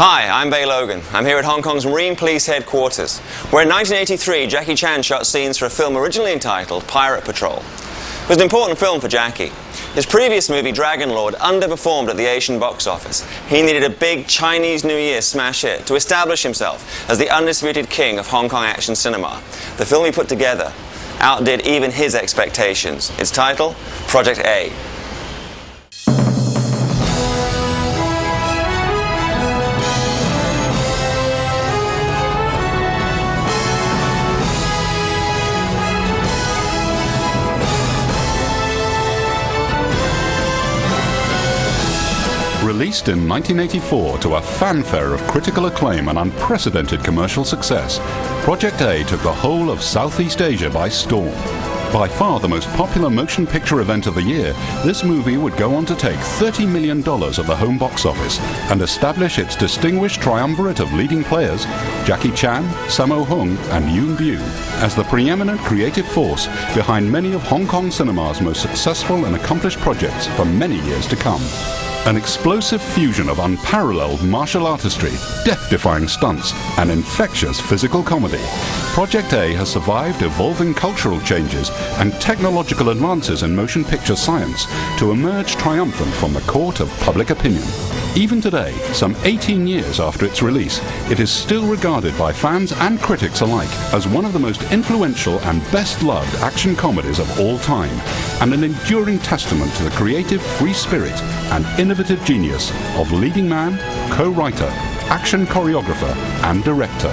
Hi, I'm Logan. I'm here at Hong Kong's Marine Police Headquarters, where in 1983 Jackie Chan shot scenes for a film originally entitled Pirate Patrol. It was an important film for Jackie. His previous movie, Dragon Lord, underperformed at the Asian box office. He needed a big Chinese New Year smash hit to establish himself as the undisputed king of Hong Kong action cinema. The film he put together outdid even his expectations. Its title, Project A. Released in 1984 to a fanfare of critical acclaim and unprecedented commercial success, Project A took the whole of Southeast Asia by storm. By far the most popular motion picture event of the year, this movie would go on to take $30 million at the home box office and establish its distinguished triumvirate of leading players, Jackie Chan, Sammo and Yuen, as the preeminent creative force behind many of Hong Kong cinema's most successful and accomplished projects for many years to come. An explosive fusion of unparalleled martial artistry, death-defying stunts, and infectious physical comedy, Project A has survived evolving cultural changes and technological advances in motion picture science to emerge triumphant from the court of public opinion. Even today, some 18 years after its release, it is still regarded by fans and critics alike as one of the most influential and best-loved action comedies of all time, and an enduring testament to the creative free spirit and innovative genius of leading man, co-writer, action choreographer and director,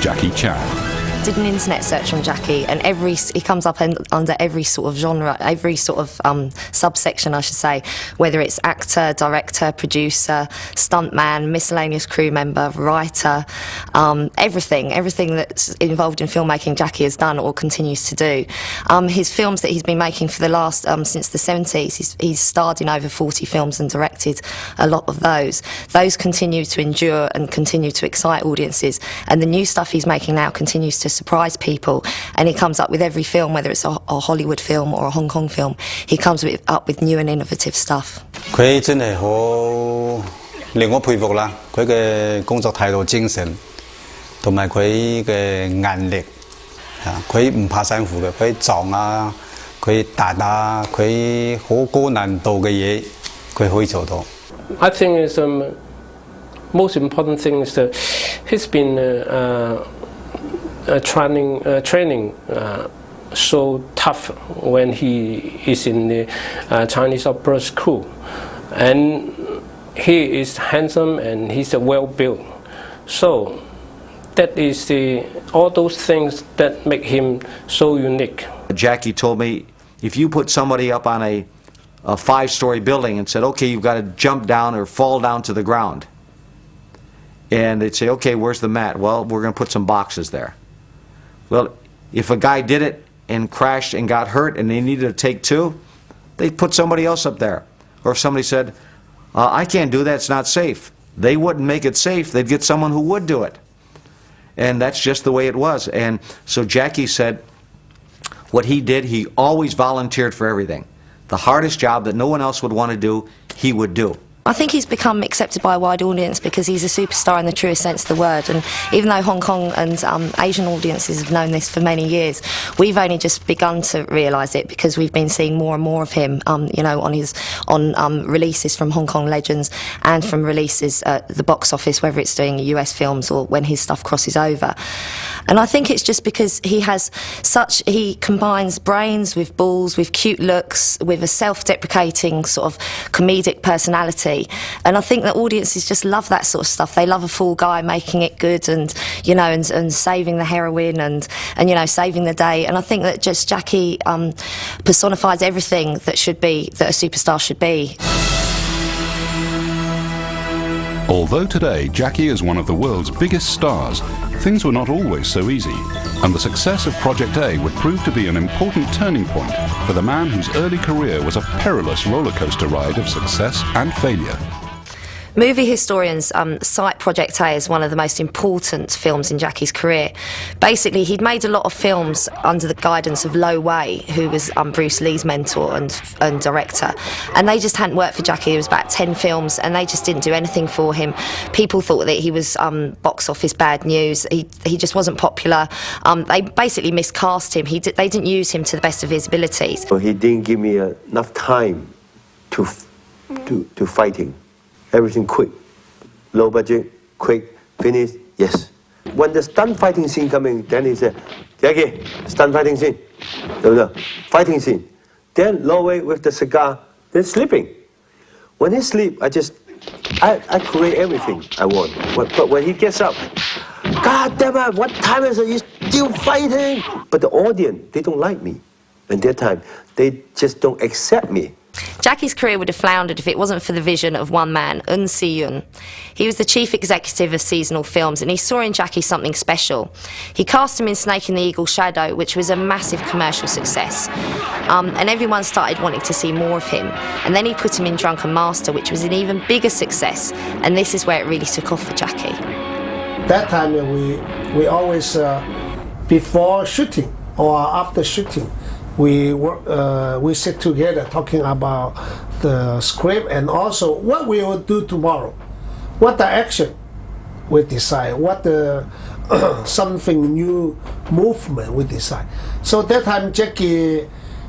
Jackie Chan. Did an internet search on Jackie, and he comes up under every sort of genre, every sort of subsection, I should say, whether it's actor, director, producer, stuntman, miscellaneous crew member, writer, everything that's involved in filmmaking Jackie has done or continues to do. His films that he's been making for the last, since the 70s, he's starred in over 40 films and directed a lot of those. Those continue to endure and continue to excite audiences, and the new stuff he's making now continues to surprise people, and he comes up with every film, whether it's a Hollywood film or a Hong Kong film, he comes up with new and innovative stuff. 佢真係好令我佩服啦！佢嘅工作態度、精神，同埋佢嘅毅力，佢唔怕辛苦嘅，佢撞啊，佢打啊，佢好高難度嘅嘢，佢可以做到。I think is most important thing is that he's been training so tough when he is in the Chinese opera school, and he is handsome and he's well built, so that is all those things that make him so unique. Jackie told me, if you put somebody up on a 5-story building and said, okay, you've got to jump down or fall down to the ground, and they'd say, okay, where's the mat? Well, we're going to put some boxes there. Well, if a guy did it and crashed and got hurt and they needed to take two, they'd put somebody else up there. Or if somebody said, I can't do that, it's not safe, they wouldn't make it safe, they'd get someone who would do it. And that's just the way it was. And so Jackie said what he did, he always volunteered for everything. The hardest job that no one else would want to do, he would do. I think he's become accepted by a wide audience because he's a superstar in the truest sense of the word, and even though Hong Kong and Asian audiences have known this for many years, we've only just begun to realise it because we've been seeing more and more of him, you know, on releases from Hong Kong legends and from releases at the box office, whether it's doing US films or when his stuff crosses over. And I think it's just because he combines brains with balls, with cute looks, with a self-deprecating sort of comedic personality. And I think that audiences just love that sort of stuff. They love a fool guy making it good, and you know, and saving the heroine, and you know, saving the day. And I think that just Jackie personifies everything that a superstar should be. Although today Jackie is one of the world's biggest stars, things were not always so easy, and the success of Project A would prove to be an important turning point for the man whose early career was a perilous roller coaster ride of success and failure. Movie historians cite Project A as one of the most important films in Jackie's career. Basically, he'd made a lot of films under the guidance of Lloyd, who was Bruce Lee's mentor and director, and they just hadn't worked for Jackie. There was about 10 films, and they just didn't do anything for him. People thought that he was box office bad news. He just wasn't popular. They basically miscast him. They didn't use him to the best of his abilities. So he didn't give me enough time to fighting. Everything quick, low budget, quick, finish, yes. When the stunt fighting scene coming, then he said, Jackie, stunt fighting scene, no, fighting scene. Then Lloyd with the cigar, then sleeping. When he sleep, I create everything I want. But when he gets up, God damn it, what time is it? You're still fighting. But the audience, they don't like me. At that time, they just don't accept me. Jackie's career would have floundered if it wasn't for the vision of one man, Yuen. He was the chief executive of seasonal films, and he saw in Jackie something special. He cast him in Snake and the Eagle's Shadow, which was a massive commercial success. And everyone started wanting to see more of him. And then he put him in Drunken Master, which was an even bigger success. And this is where it really took off for Jackie. That time we always, before shooting or after shooting, we sit together talking about the script and also what we will do tomorrow, what the action we decide, what the something new movement we decide. So that time Jackie,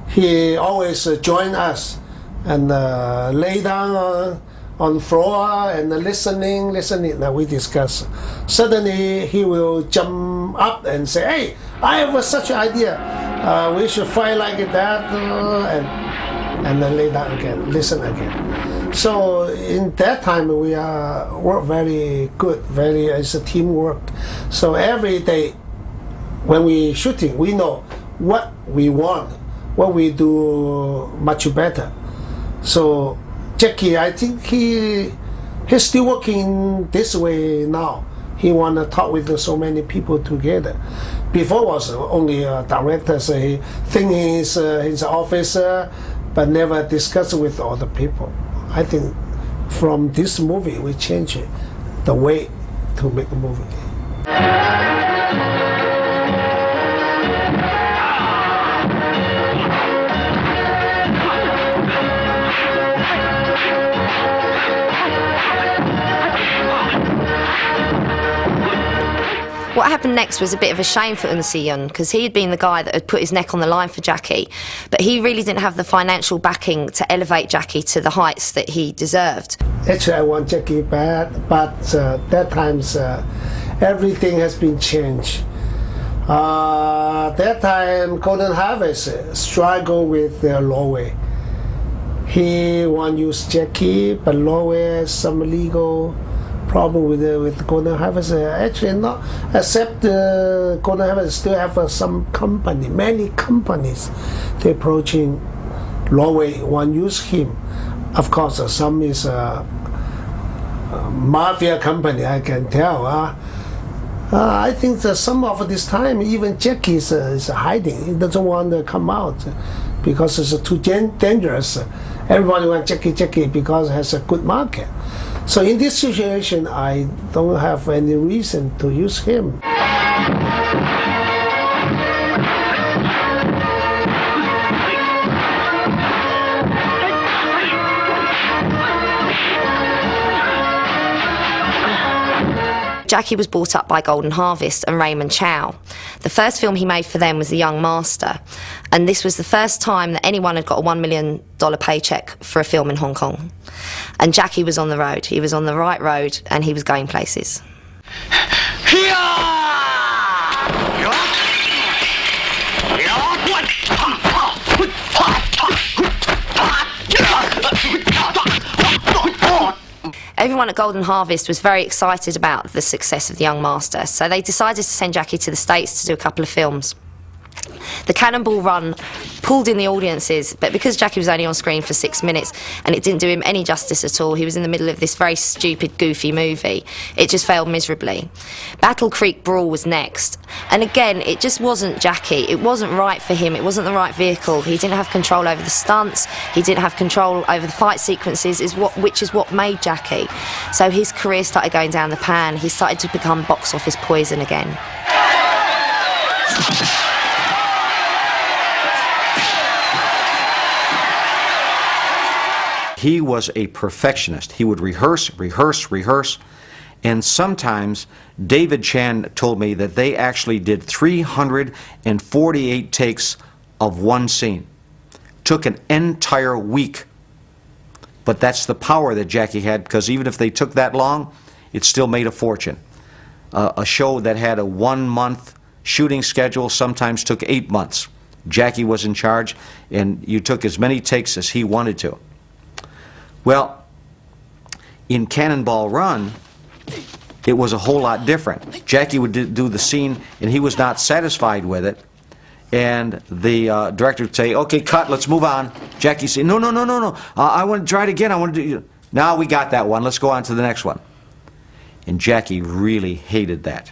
he always join us and lay down on floor and listening. Now we discuss. Suddenly he will jump up and say, "Hey, I have such an idea. We should fight like that," and then lay down again, listen again. So in that time we work very good, as a teamwork. So every day when we shooting, we know what we want, what we do much better. So Jackie, I think he's still working this way now. He want to talk with so many people together. Before was only a director, so he think he's his officer, but never discuss with other people. I think from this movie we change the way to make a movie. What happened next was a bit of a shame for Yuen, because he had been the guy that had put his neck on the line for Jackie, but he really didn't have the financial backing to elevate Jackie to the heights that he deserved. Actually, I want Jackie back, but that times everything has been changed. That time, Golden Harvest struggle with Lloyd. He want to use Jackie, but Lloyd has some legal problem with Golden Harvest. Actually not, except Golden Harvest still have many companies they approaching Lloyd, want to use him. Of course some is a mafia company, I can tell. I think that some of this time even Jackie is hiding. He doesn't want to come out because it's too dangerous. Everybody wants Jackie because it has a good market. So in this situation, I don't have any reason to use him. Jackie was brought up by Golden Harvest and Raymond Chow. The first film he made for them was The Young Master, and this was the first time that anyone had got a $1 million paycheck for a film in Hong Kong. And Jackie was on the road. He was on the right road and he was going places. Everyone at Golden Harvest was very excited about the success of The Young Master, so they decided to send Jackie to the States to do a couple of films. The cannonball run pulled in the audiences, but because Jackie was only on screen for 6 minutes and it didn't do him any justice at all, he was in the middle of this very stupid, goofy movie, it just failed miserably. Battle Creek Brawl was next, and again, it just wasn't Jackie. It wasn't right for him, it wasn't the right vehicle. He didn't have control over the stunts, he didn't have control over the fight sequences, which is what made Jackie. So his career started going down the pan, he started to become box office poison again. He was a perfectionist. He would rehearse, and sometimes David Chan told me that they actually did 348 takes of one scene. Took an entire week. But that's the power that Jackie had, because even if they took that long, it still made a fortune. A show that had a 1-month shooting schedule sometimes took 8 months. Jackie was in charge, and you took as many takes as he wanted to. Well, in Cannonball Run, it was a whole lot different. Jackie would do the scene, and he was not satisfied with it, and the director would say, "Okay, cut, let's move on." Jackie said, "No, I want to try it again. I want to do." "Now we got that one. Let's go on to the next one." And Jackie really hated that.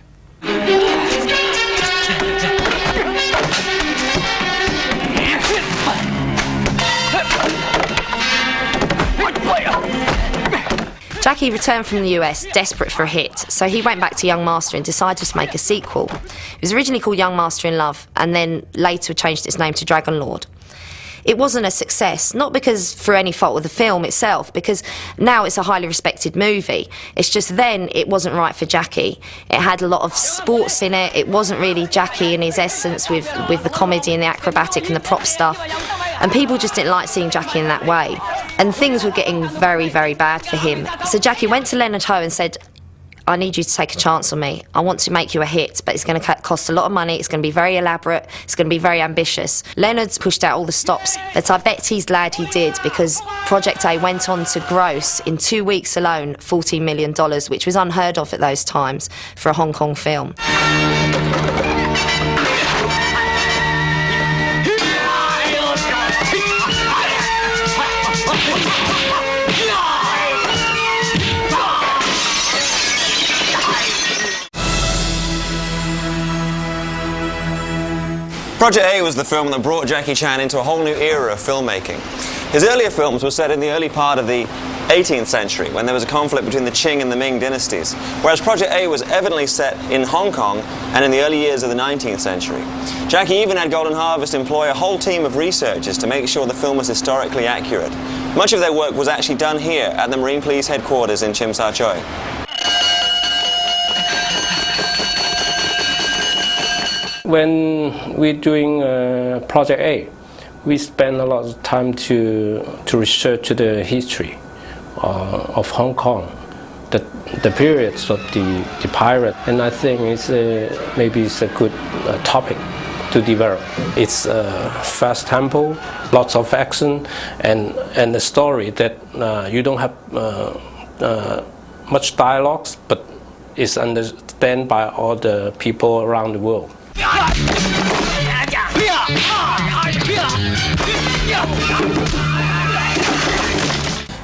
Jackie returned from the US desperate for a hit, so he went back to Young Master and decided to make a sequel. It was originally called Young Master in Love, and then later changed its name to Dragon Lord. It wasn't a success, not because for any fault of the film itself, because now it's a highly respected movie. It's just then it wasn't right for Jackie. It had a lot of sports in it. It wasn't really Jackie in his essence with the comedy and the acrobatic and the prop stuff. And people just didn't like seeing Jackie in that way. And things were getting very, very bad for him. So Jackie went to Leonard Ho and said, "I need you to take a chance on me. I want to make you a hit, but it's going to cost a lot of money, it's going to be very elaborate, it's going to be very ambitious." Leonard's pushed out all the stops, but I bet he's glad he did, because Project A went on to gross, in 2 weeks alone, $14 million, which was unheard of at those times for a Hong Kong film. Project A was the film that brought Jackie Chan into a whole new era of filmmaking. His earlier films were set in the early part of the 18th century, when there was a conflict between the Qing and the Ming dynasties, whereas Project A was evidently set in Hong Kong and in the early years of the 19th century. Jackie even had Golden Harvest employ a whole team of researchers to make sure the film was historically accurate. Much of their work was actually done here at the Marine Police headquarters in Tsim Sha Tsui. When we're doing Project A, we spend a lot of time to research the history of Hong Kong, the periods of the pirate, and I think maybe it's a good topic to develop. It's fast tempo, lots of action, and a story that you don't have much dialogues, but it's understood by all the people around the world.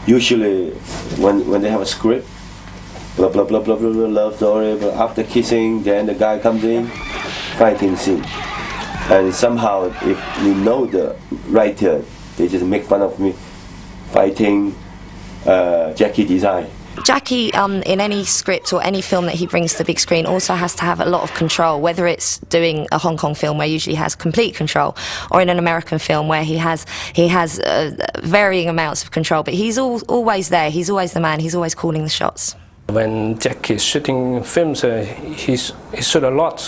Usually, when they have a script, blah blah blah blah blah, blah love story, but after kissing, then the guy comes in, fighting scene, and somehow if you know the writer, they just make fun of me, fighting Jackie design. Jackie, in any script or any film that he brings to the big screen, also has to have a lot of control, whether it's doing a Hong Kong film where usually he has complete control, or in an American film where he has varying amounts of control, but he's always there, he's always the man, he's always calling the shots. When Jackie is shooting films, he shoot a lot,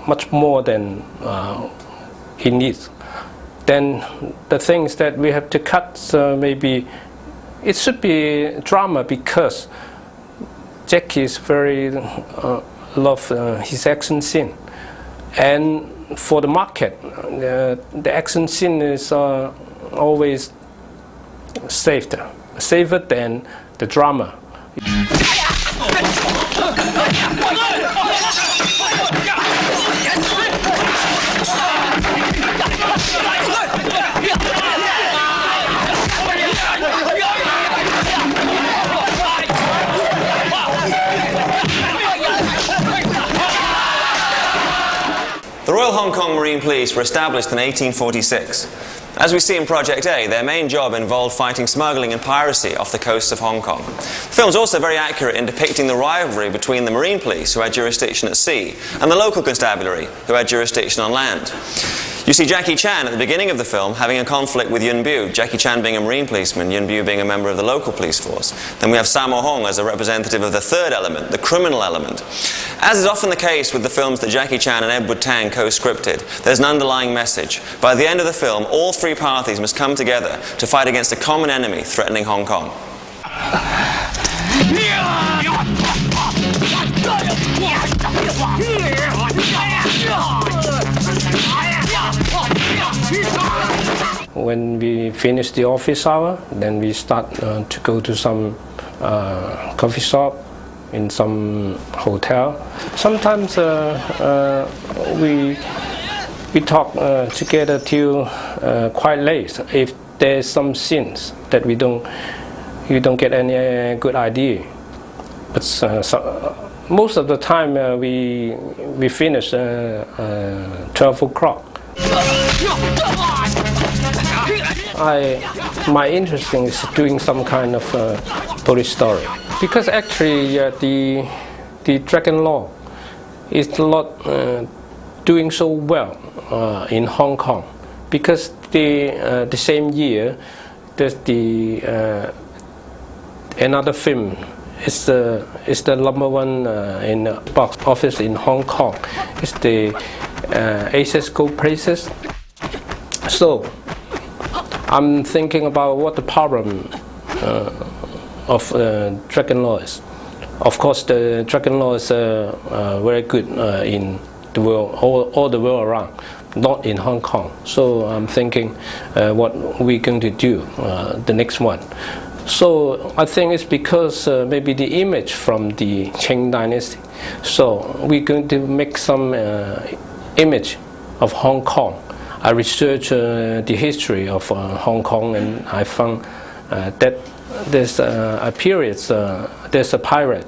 much more than he needs. Then the things that we have to cut, maybe it should be drama, because Jackie is very love his action scene, and for the market, the action scene is always safer than the drama. Hong Kong Marine Police were established in 1846. As we see in Project A, their main job involved fighting smuggling and piracy off the coasts of Hong Kong. The film's also very accurate in depicting the rivalry between the Marine Police, who had jurisdiction at sea, and the local constabulary, who had jurisdiction on land. You see Jackie Chan at the beginning of the film having a conflict with Yuen, Jackie Chan being a Marine policeman, Yuen being a member of the local police force. Then we have Sammo as a representative of the third element, the criminal element. As is often the case with the films that Jackie Chan and Edward Tang co-scripted, there's an underlying message. By the end of the film, all three parties must come together to fight against a common enemy threatening Hong Kong. When we finish the office hour, then we start to go to some coffee shop, in some hotel. Sometimes we talk together till quite late. If there's some scenes that you don't get any good idea. But most of the time we finish 12 o'clock. My interest is doing some kind of police story, because actually the Dragon Law is not doing so well in Hong Kong, because the same year there's another film is the #1 in box office in Hong Kong. It's the Aces Go Places. So I'm thinking about what the problem of Dragon Law is. Of course, the Dragon Law is very good in the world, all the world around, not in Hong Kong. So I'm thinking what we're going to do the next one. So I think it's because maybe the image from the Qing dynasty. So we're going to make some image of Hong Kong. I researched the history of Hong Kong, and I found that there's a period, there's a pirate.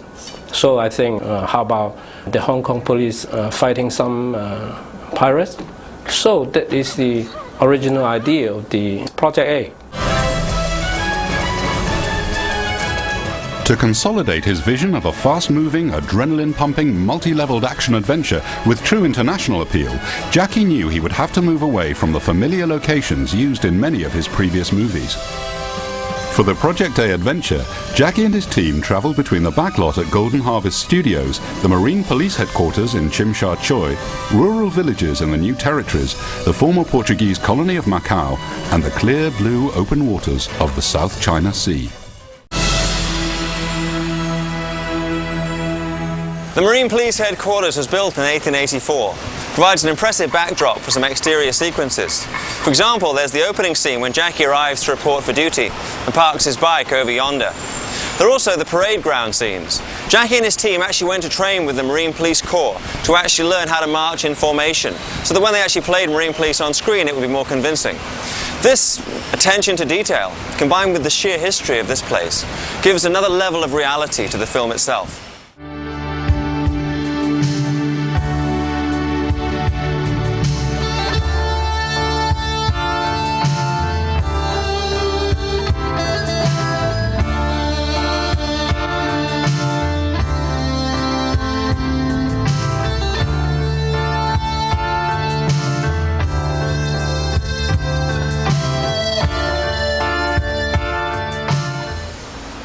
So I think, how about the Hong Kong police fighting some pirates? So that is the original idea of the Project A. To consolidate his vision of a fast-moving, adrenaline-pumping, multi-leveled action adventure with true international appeal, Jackie knew he would have to move away from the familiar locations used in many of his previous movies. For the Project A adventure, Jackie and his team travelled between the backlot at Golden Harvest Studios, the Marine Police headquarters in Tsim Sha Tsui, rural villages in the New Territories, the former Portuguese colony of Macau, and the clear blue open waters of the South China Sea. The Marine Police headquarters was built in 1884. Provides an impressive backdrop for some exterior sequences. For example, there's the opening scene when Jackie arrives to report for duty and parks his bike over yonder. There are also the parade ground scenes. Jackie and his team actually went to train with the Marine Police Corps to actually learn how to march in formation, so that when they actually played Marine Police on screen, it would be more convincing. This attention to detail, combined with the sheer history of this place, gives another level of reality to the film itself.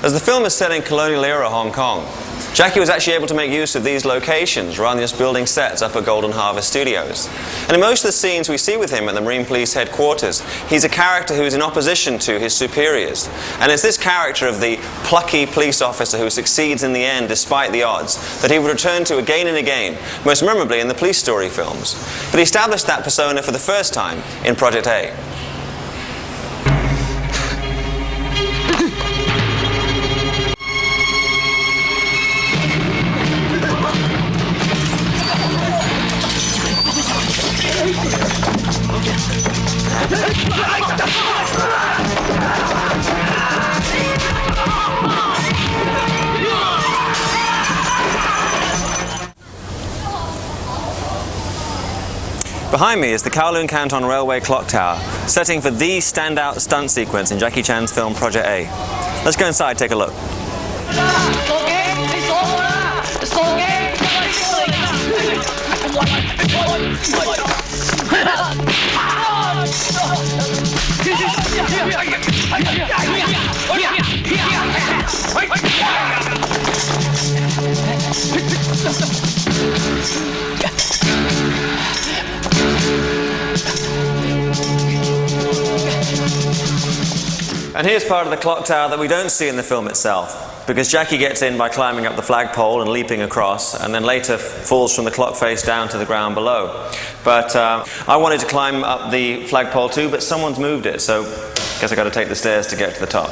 As the film is set in colonial era Hong Kong, Jackie was actually able to make use of these locations rather than just building sets up at Golden Harvest Studios. And in most of the scenes we see with him at the Marine Police headquarters, he's a character who's in opposition to his superiors. And it's this character of the plucky police officer who succeeds in the end despite the odds that he would return to again and again, most memorably in the police story films. But he established that persona for the first time in Project A. Behind me is the Kowloon Canton Railway clock tower, setting for the standout stunt sequence in Jackie Chan's film Project A. Let's go inside, take a look. And here's part of the clock tower that we don't see in the film itself, because Jackie gets in by climbing up the flagpole and leaping across, and then later falls from the clock face down to the ground below. But I wanted to climb up the flagpole too, but someone's moved it, so I guess I got to take the stairs to get to the top.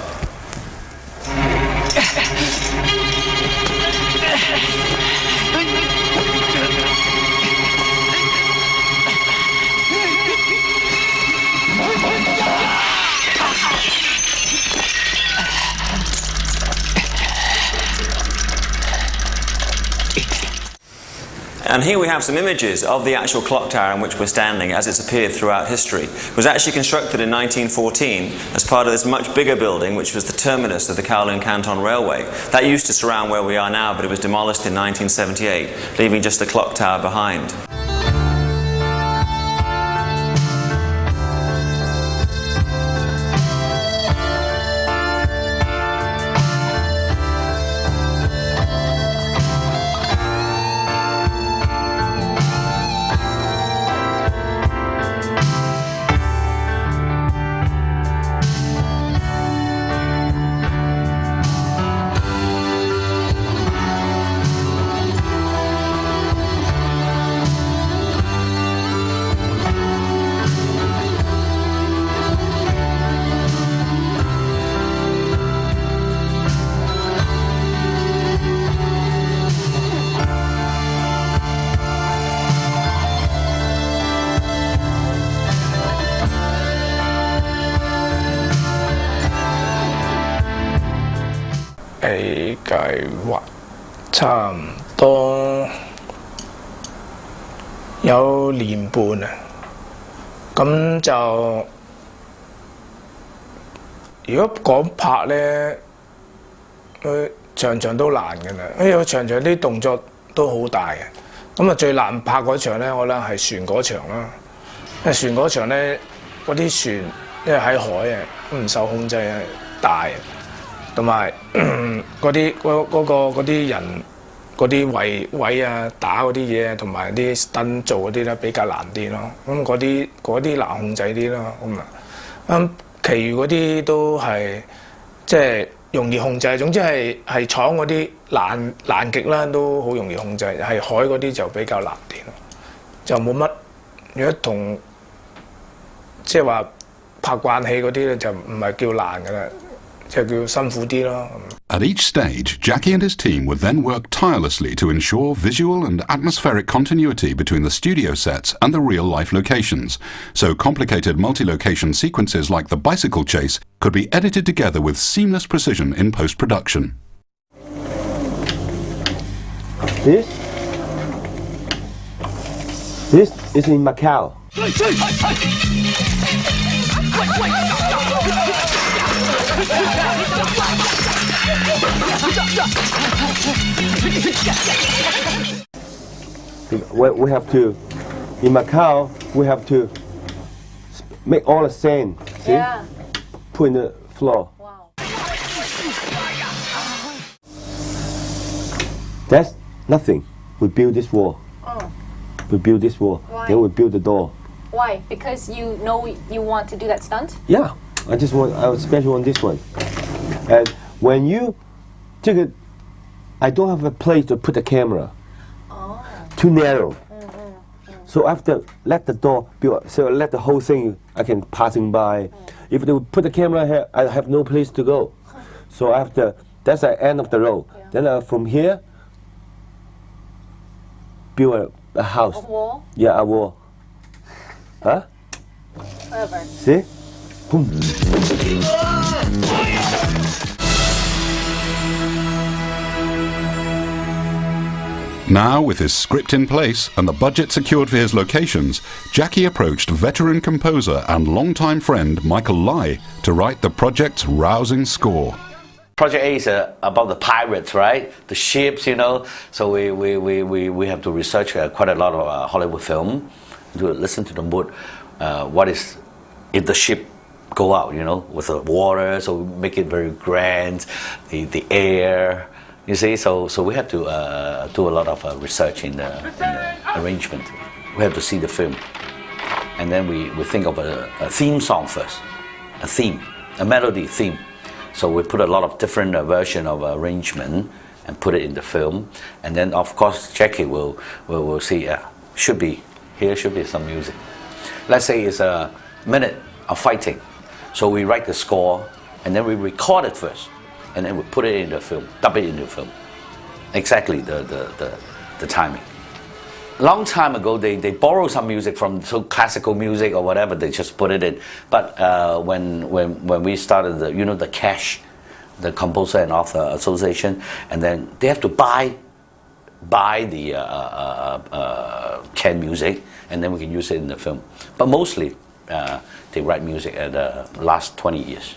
And here we have some images of the actual clock tower in which we're standing as it's appeared throughout history. It was actually constructed in 1914 as part of this much bigger building which was the terminus of the Kowloon Canton Railway. That used to surround where we are now, but it was demolished in 1978, leaving just the clock tower behind. A 計劃差唔多有年半啊，咁就如果講拍咧，佢場場都難嘅啦，因為場場啲動作都好大嘅。咁啊最難拍嗰場咧，我諗係船嗰場啦，因為船嗰場咧嗰啲船因為喺海啊，唔受控制啊大。同埋嗰啲人嗰啲位啊打嗰啲嘢，同埋啲 stunt 做嗰啲咧比較難啲咯。咁嗰啲難控制啲咯。咁其餘嗰啲都係即係容易控制。總之係廠嗰啲難極啦，都好容易控制。係海嗰啲就比較難啲咯。就冇乜。如果同即係話拍慣戲嗰啲咧，就唔係叫難㗎啦。At each stage, Jackie and his team would then work tirelessly to ensure visual and atmospheric continuity between the studio sets and the real-life locations, so complicated multi-location sequences like the bicycle chase could be edited together with seamless precision in post-production. This is in Macau. We have to, in Macau, we have to make all the sand, see? Yeah. Put in the floor. Wow. That's nothing. We build this wall. Oh. We build this wall. Why? Then we build the door. Why? Because you know you want to do that stunt? Yeah. I was special on this one. And when you take it, I don't have a place to put the camera. Oh. Too narrow. So after let the door build, so let the whole thing I can passing by. If they would put the camera here, I have no place to go. So after that's the end of the road. Yeah. Then from here, build a house. A wall? Yeah, a wall. Huh? Whatever. See? Boom. Now, with his script in place and the budget secured for his locations, Jackie approached veteran composer and longtime friend Michael Lai to write the project's rousing score. Project A is about the pirates, right? The ships, you know. So we have to research quite a lot of Hollywood film, to listen to the mood. What is if the ship go out, you know, with the water? So we make it very grand, the air. You see, so we have to do a lot of research in the arrangement. We have to see the film, and then we think of a theme song first, a melody theme. So we put a lot of different version of arrangement and put it in the film, and then of course Jackie will see should be some music. Let's say it's a minute of fighting, so we write the score and then we record it first, and then we put it in the film, dub it in the film. Exactly the timing. Long time ago, they borrow some music from classical music or whatever. They just put it in. But when we started the CASH, the Composer and Author Association, and then they have to buy the canned music, and then we can use it in the film. But mostly, they write music at the last 20 years.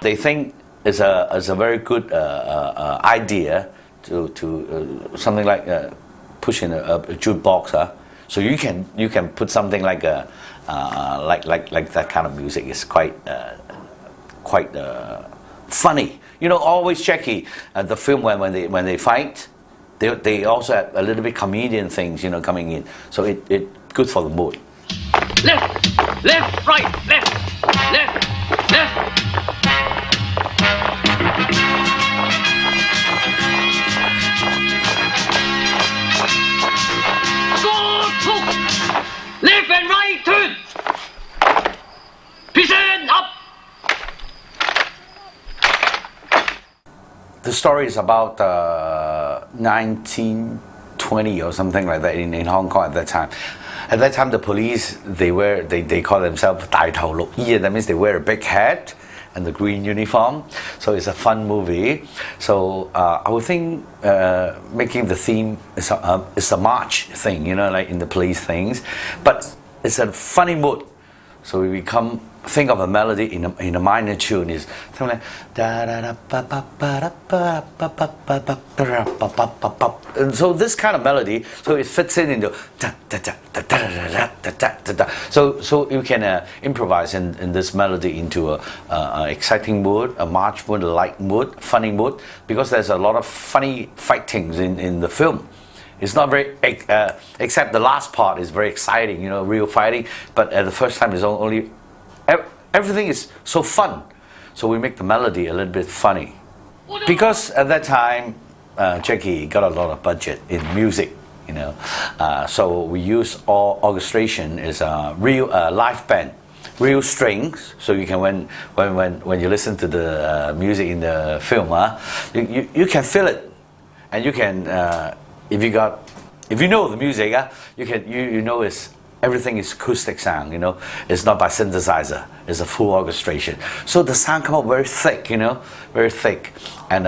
They think it's a very good idea to something like pushing a jukebox. So you can put something like like that kind of music. Is quite funny. You know, always Jackie the film when they fight, they also have a little bit comedian things, you know, coming in. So it good for the mood. Left, left, right, left, left, left. Left and right turn. Present up. The story is about 1920 or something like that in Hong Kong at that time. At that time, the police they call themselves 大頭綠衣. That means they wear a big hat and the green uniform. So it's a fun movie. So I would think making the theme is a march thing, you know, like in the police things. But it's a funny mood. So we think of a melody in a minor tune is something like da da da ba ba ba da ba ba ba ba ba ba ba ba ba. And so this kind of melody, so it fits into da da da da da da da da da. So you can improvise in this melody into a exciting mood, a march mood, a light mood, funny mood, because there's a lot of funny fightings in the film. It's not very, except the last part is very exciting, you know, real fighting. But at the first time, it's only, everything is so fun. So we make the melody a little bit funny. Because at that time, Jackie got a lot of budget in music, you know. So we use all orchestration is a real live band, real strings. So you can, when you listen to the music in the film, you can feel it. And you can, if you know the music, you know everything is acoustic sound, you know. It's not by synthesizer. It's a full orchestration. So the sound come out very thick, you know, very thick. And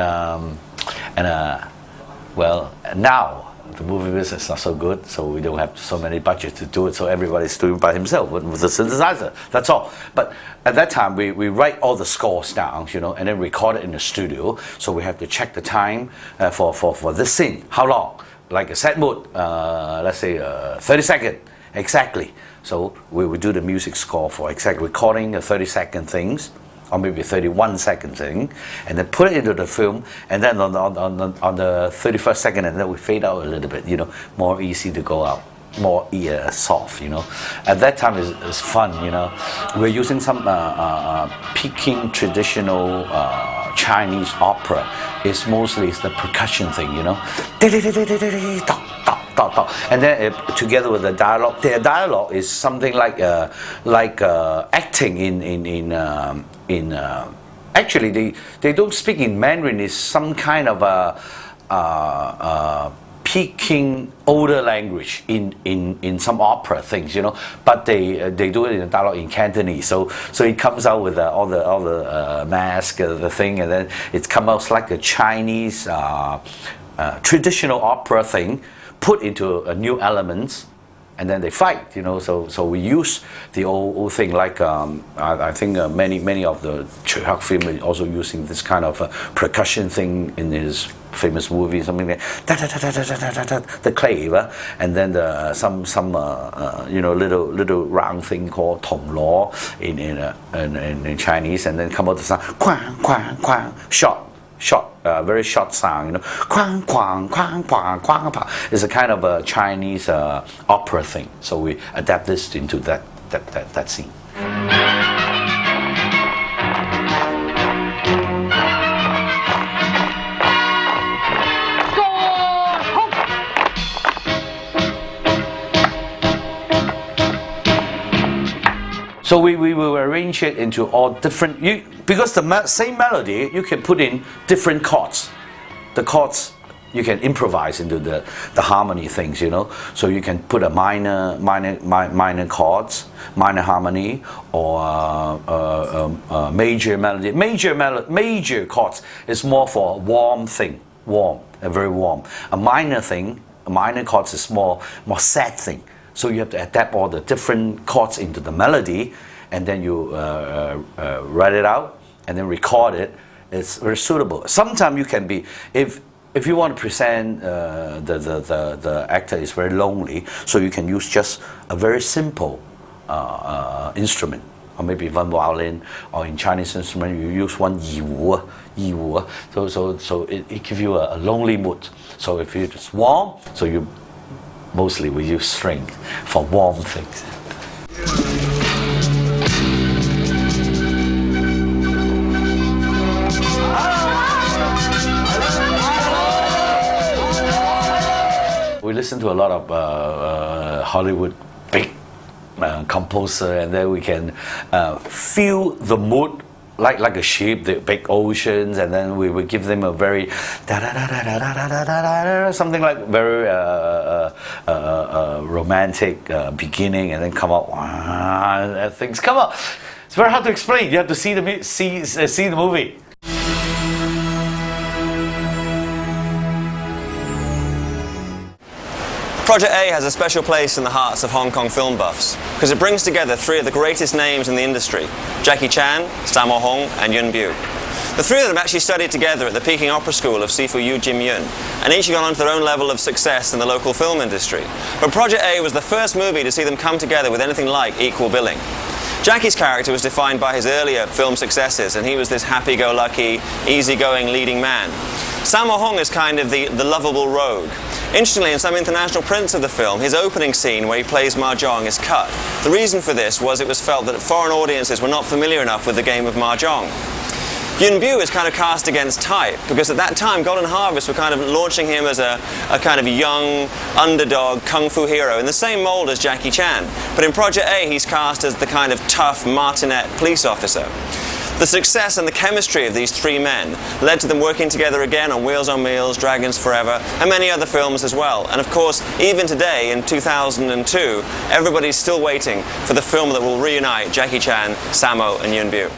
well, now the movie business is not so good, so we don't have so many budget to do it. So everybody's doing it by himself with the synthesizer. That's all. But at that time, we write all the scores down, you know, and then record it in the studio. So we have to check the time for this scene. How long? Like a set mode, let's say 30 seconds, exactly. So we would do the music score for exact recording a 30-second things, or maybe 31-second thing, and then put it into the film, and then on the 31st second, and then we fade out a little bit, you know, more easy to go out, more soft, you know. At that time, it's fun, you know. We're using some Peking traditional Chinese opera. It's mostly the percussion thing, you know. dot dot, and then together with the dialogue. Their dialogue is something like acting in actually they don't speak in Mandarin. It's some kind of a Peking older language in some opera things, you know, but they do it in a dialogue in Cantonese. So it comes out with all the mask, the thing, and then it comes out like a Chinese traditional opera thing put into new elements, and then they fight, you know. So we use the old thing, like I think many of the Choi film is also using this kind of percussion thing in his famous movie, something like the clave, and then some you know, little round thing called tong lo in Chinese, and then come out the sound quang quang quang, short, very short sound, you know, quang quang quang quang quang. It's a kind of a Chinese opera thing. So we adapt this into that scene. So we will arrange it into all different, because the same melody, you can put in different chords. The chords, you can improvise into the harmony things, you know. So you can put a minor chords, minor harmony, or major melody. Major chords is more for a warm thing, very warm. A minor chords is more sad thing. So you have to adapt all the different chords into the melody, and then you write it out and then record it. It's very suitable. Sometimes you can be, if you want to present the actor is very lonely, so you can use just a very simple instrument, or maybe one violin, or in Chinese instrument you use one yiwu. So it gives you a lonely mood. So if you're just warm, so you mostly we use string for warm things. We listen to a lot of Hollywood big composer, and then we can feel the mood like a ship, the big oceans, and then we would give them a very something like very romantic beginning, and then come out things come out. It's very hard to explain. You have to see the movie. Project A has a special place in the hearts of Hong Kong film buffs because it brings together three of the greatest names in the industry: Jackie Chan, Sammo and Yuen. The three of them actually studied together at the Peking Opera School of Sifu Yu Jim Yun, and each have gone on to their own level of success in the local film industry. But Project A was the first movie to see them come together with anything like equal billing. Jackie's character was defined by his earlier film successes, and he was this happy-go-lucky, easygoing leading man. Sammo Hung is kind of the lovable rogue. Interestingly, in some international prints of the film, his opening scene where he plays mahjong is cut. The reason for this was it was felt that foreign audiences were not familiar enough with the game of mahjong. Yuen is kind of cast against type, because at that time Golden Harvest were kind of launching him as a kind of young underdog kung fu hero in the same mold as Jackie Chan. But in Project A he's cast as the kind of tough martinet police officer. The success and the chemistry of these three men led to them working together again on Wheels on Meals, Dragons Forever, and many other films as well. And of course, even today in 2002, everybody's still waiting for the film that will reunite Jackie Chan, Sammo and Yuen.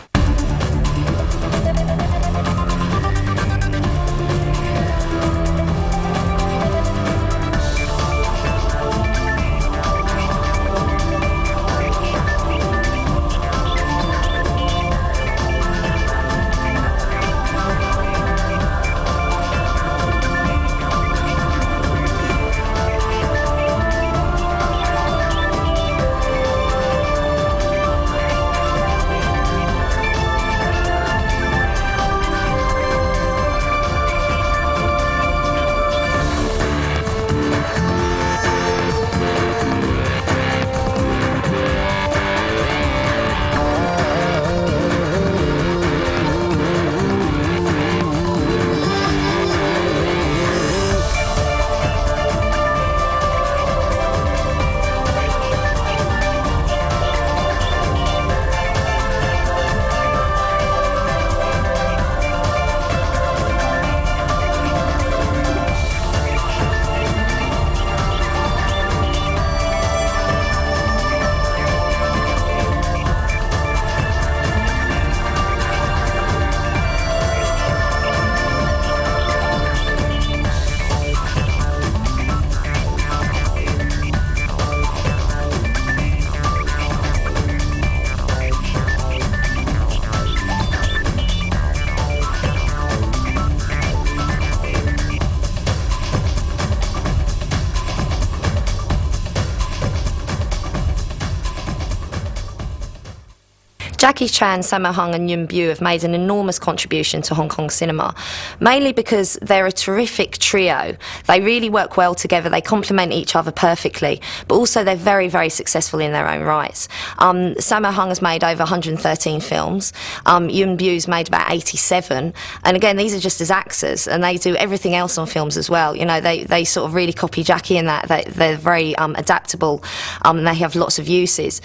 Jackie Chan, Sammo Hung and Yuen have made an enormous contribution to Hong Kong cinema, mainly because they're a terrific trio. They really work well together, they complement each other perfectly, but also they're very, very successful in their own rights. Sammo Hung has made over 113 films, Yuen's made about 87, and again, these are just as actors, and they do everything else on films as well. You know, they sort of really copy Jackie in that. They're very adaptable, and they have lots of uses.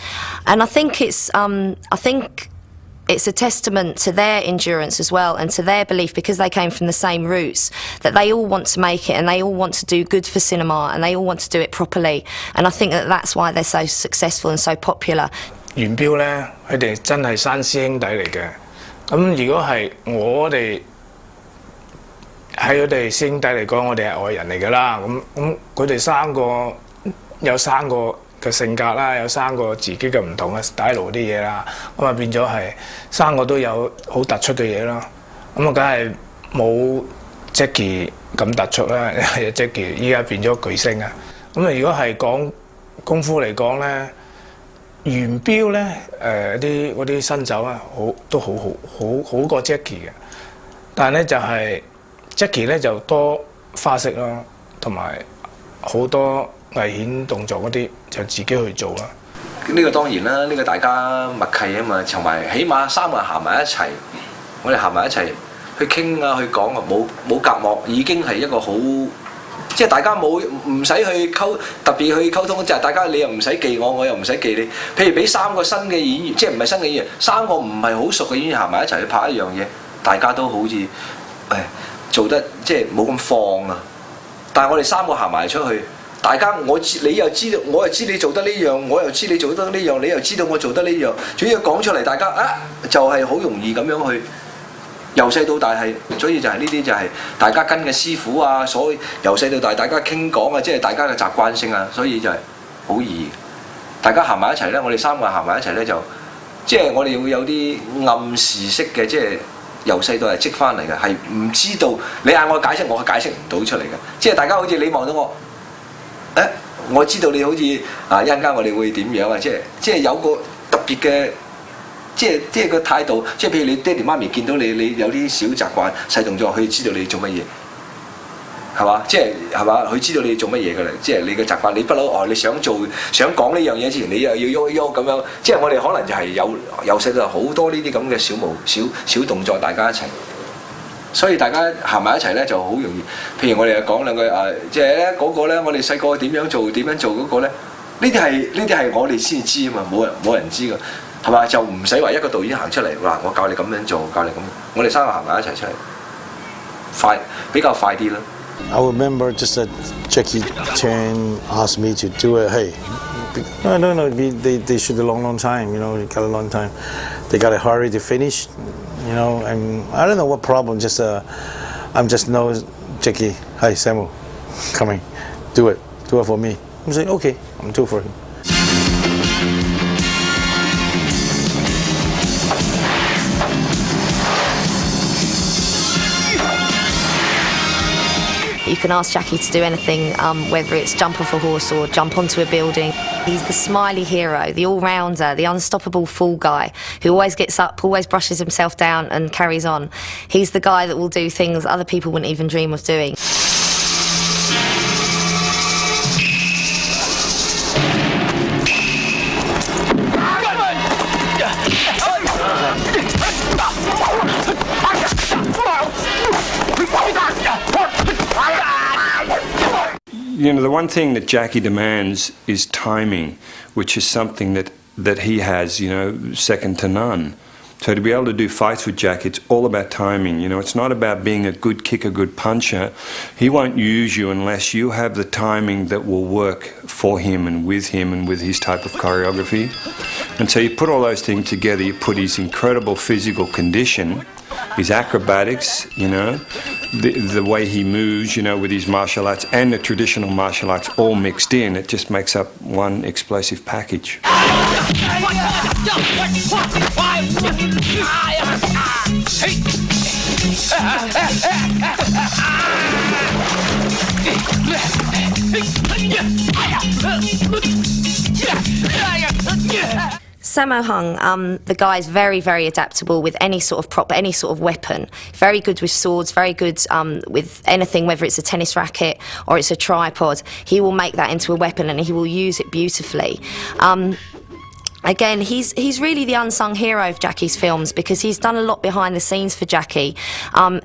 And I think it's a testament to their endurance as well, and to their belief, because they came from the same roots, that they all want to make it, and they all want to do good for cinema, and they all want to do it properly. And I think that that's why they're so successful and so popular. 元彪呢，佢哋真係山師兄弟嚟嘅。咁如果係我哋喺佢哋師兄弟嚟講，我哋係外人嚟㗎啦。咁佢哋三個有三個嘅性格啦，有三個自己嘅唔同嘅 style 啲嘢啦，咁啊變咗係三個都有好突出嘅嘢咯。咁啊，梗係冇 Jackie 咁突出啦，Jackie 依家變咗巨星啊！咁啊，如果係講功夫嚟講咧，元彪咧嗰啲新手啊，都好過 Jackie 嘅，但係咧就係 Jackie 咧就多花式咯，同埋好多危險動作嗰啲就自己去做啦。呢個當然啦，呢個大家默契啊嘛，同埋起碼三個人行埋一齊，我哋行埋一齊去傾啊，去講啊，冇隔膜，已經係一個好，即係大家唔使去特別去溝通，就係大家你又唔使記我，我又唔使記你。譬如俾三個新嘅演員，即係唔係新嘅演員，三個唔係好熟嘅演員行埋一齊去拍一樣嘢，大家都好似做得即係冇咁放啊。但係我哋三個行埋出去。大家你又知道，我又知你做得呢樣，我又知你做得呢樣，你又知道我做得呢樣，總之講出嚟，大家就係好容易咁樣去，由細到大係，所以就係呢啲就係大家跟嘅師傅啊，所以由細到大大家傾講啊，即係大家嘅習慣性啊，所以就係好易。大家行埋一齊咧，我哋三個行埋一齊咧就，即係我哋會有啲暗示式嘅，即係由細到大積翻嚟嘅，係唔知道你嗌我解釋，我解釋唔到出嚟嘅，即係大家好似你望到我。我知道你好似一陣間我哋會點樣啊？即係有個特別嘅，即係個態度，即係譬如你爹哋媽咪見到你有啲小習慣、細動作，佢知道你做乜嘢，係嘛？即係係嘛？佢知道你做乜嘢㗎啦？即係你嘅習慣，你不嬲你想講呢樣嘢之前，你又要喐一喐咁樣。即係我哋可能就係由細到好多呢啲咁嘅小動作，大家一齊。所以大家行埋一齊咧就好容易。譬如我哋講兩句即係咧嗰個咧，我哋細個點樣做嗰個咧？呢啲係我哋先知啊嘛，冇人知㗎，係嘛？就唔使話一個導演行出嚟話我教你咁樣做，教你咁。我哋三個行埋一齊出嚟，比較快啲啦。I remember just that Jackie Chan asked me to do it. Hey, no, they shoot a long time. You know, they got a long time. They got to hurry to finish. You know, and I don't know what problem. I'm just know Jackie. Hi, Sammo, coming, do it for me. I'm saying okay, I'm do it for him. You can ask Jackie to do anything, whether it's jump off a horse or jump onto a building. He's the smiley hero, the all-rounder, the unstoppable fall guy who always gets up, always brushes himself down and carries on. He's the guy that will do things other people wouldn't even dream of doing. You know, the one thing that Jackie demands is timing, which is something that he has, you know, second to none. So to be able to do fights with Jackie, it's all about timing. You know, it's not about being a good kicker, good puncher. He won't use you unless you have the timing that will work for him and with his type of choreography. And so you put all those things together, you put his incredible physical condition, his acrobatics, you know, the way he moves, you know, with his martial arts and the traditional martial arts all mixed in, it just makes up one explosive package. Sammo Hung, the guy is very, very adaptable with any sort of prop, any sort of weapon. Very good with swords, very good with anything, whether it's a tennis racket or it's a tripod. He will make that into a weapon and he will use it beautifully. Again, he's really the unsung hero of Jackie's films because he's done a lot behind the scenes for Jackie.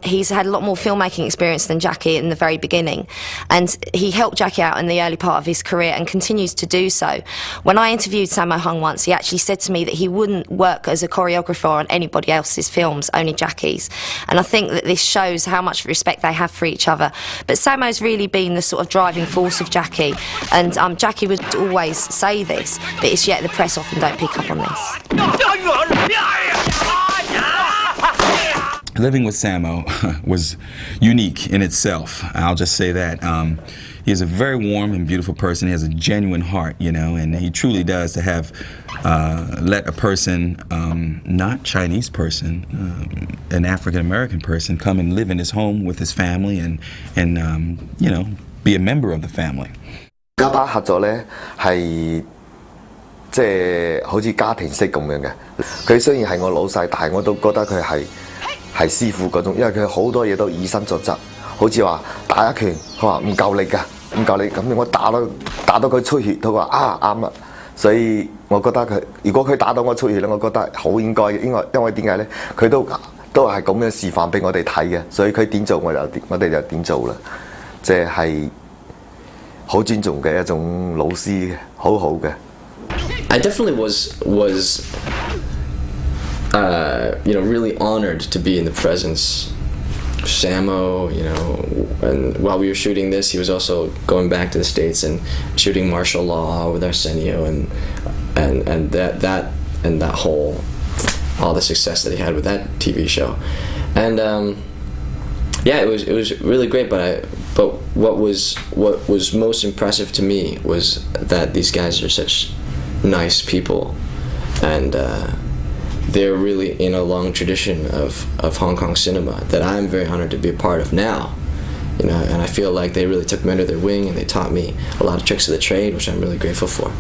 He's had a lot more filmmaking experience than Jackie in the very beginning, and he helped Jackie out in the early part of his career and continues to do so. When I interviewed Sammo Hung once, he actually said to me that he wouldn't work as a choreographer on anybody else's films, only Jackie's. And I think that this shows how much respect they have for each other. But Sammo's really been the sort of driving force of Jackie, and Jackie would always say this, but it's yet the press often don't pick up on this. Living with Sammo was unique in itself. I'll just say that. He is a very warm and beautiful person. He has a genuine heart, you know, and he truly does to have let a person, not Chinese person, an African American person, come and live in his home with his family and you know, be a member of the family. 家打合作咧係。 即係好似家庭式咁樣嘅，佢雖然係我老細，但係我都覺得佢係師傅嗰種，因為佢好多嘢都以身作則。好似話打一拳，佢話唔夠力㗎，唔夠力，咁我打到佢出血，佢話啊啱啦。所以我覺得佢如果佢打到我出血咧，我覺得好應該嘅，因為點解咧？佢都係咁樣示範俾我哋睇嘅，所以佢點做我哋就點做啦。即係好尊重嘅一種老師，好好嘅。 I definitely was you know, really honored to be in the presence of Sammo, you know, and while we were shooting this, he was also going back to the States and shooting martial law with Arsenio and that whole, all the success that he had with that TV show. And yeah, it was really great, but what was most impressive to me was that these guys are such nice people, and they're really in a long tradition of Hong Kong cinema that I'm very honored to be a part of now, you know, and I feel like they really took me under their wing and they taught me a lot of tricks of the trade, which I'm really grateful for.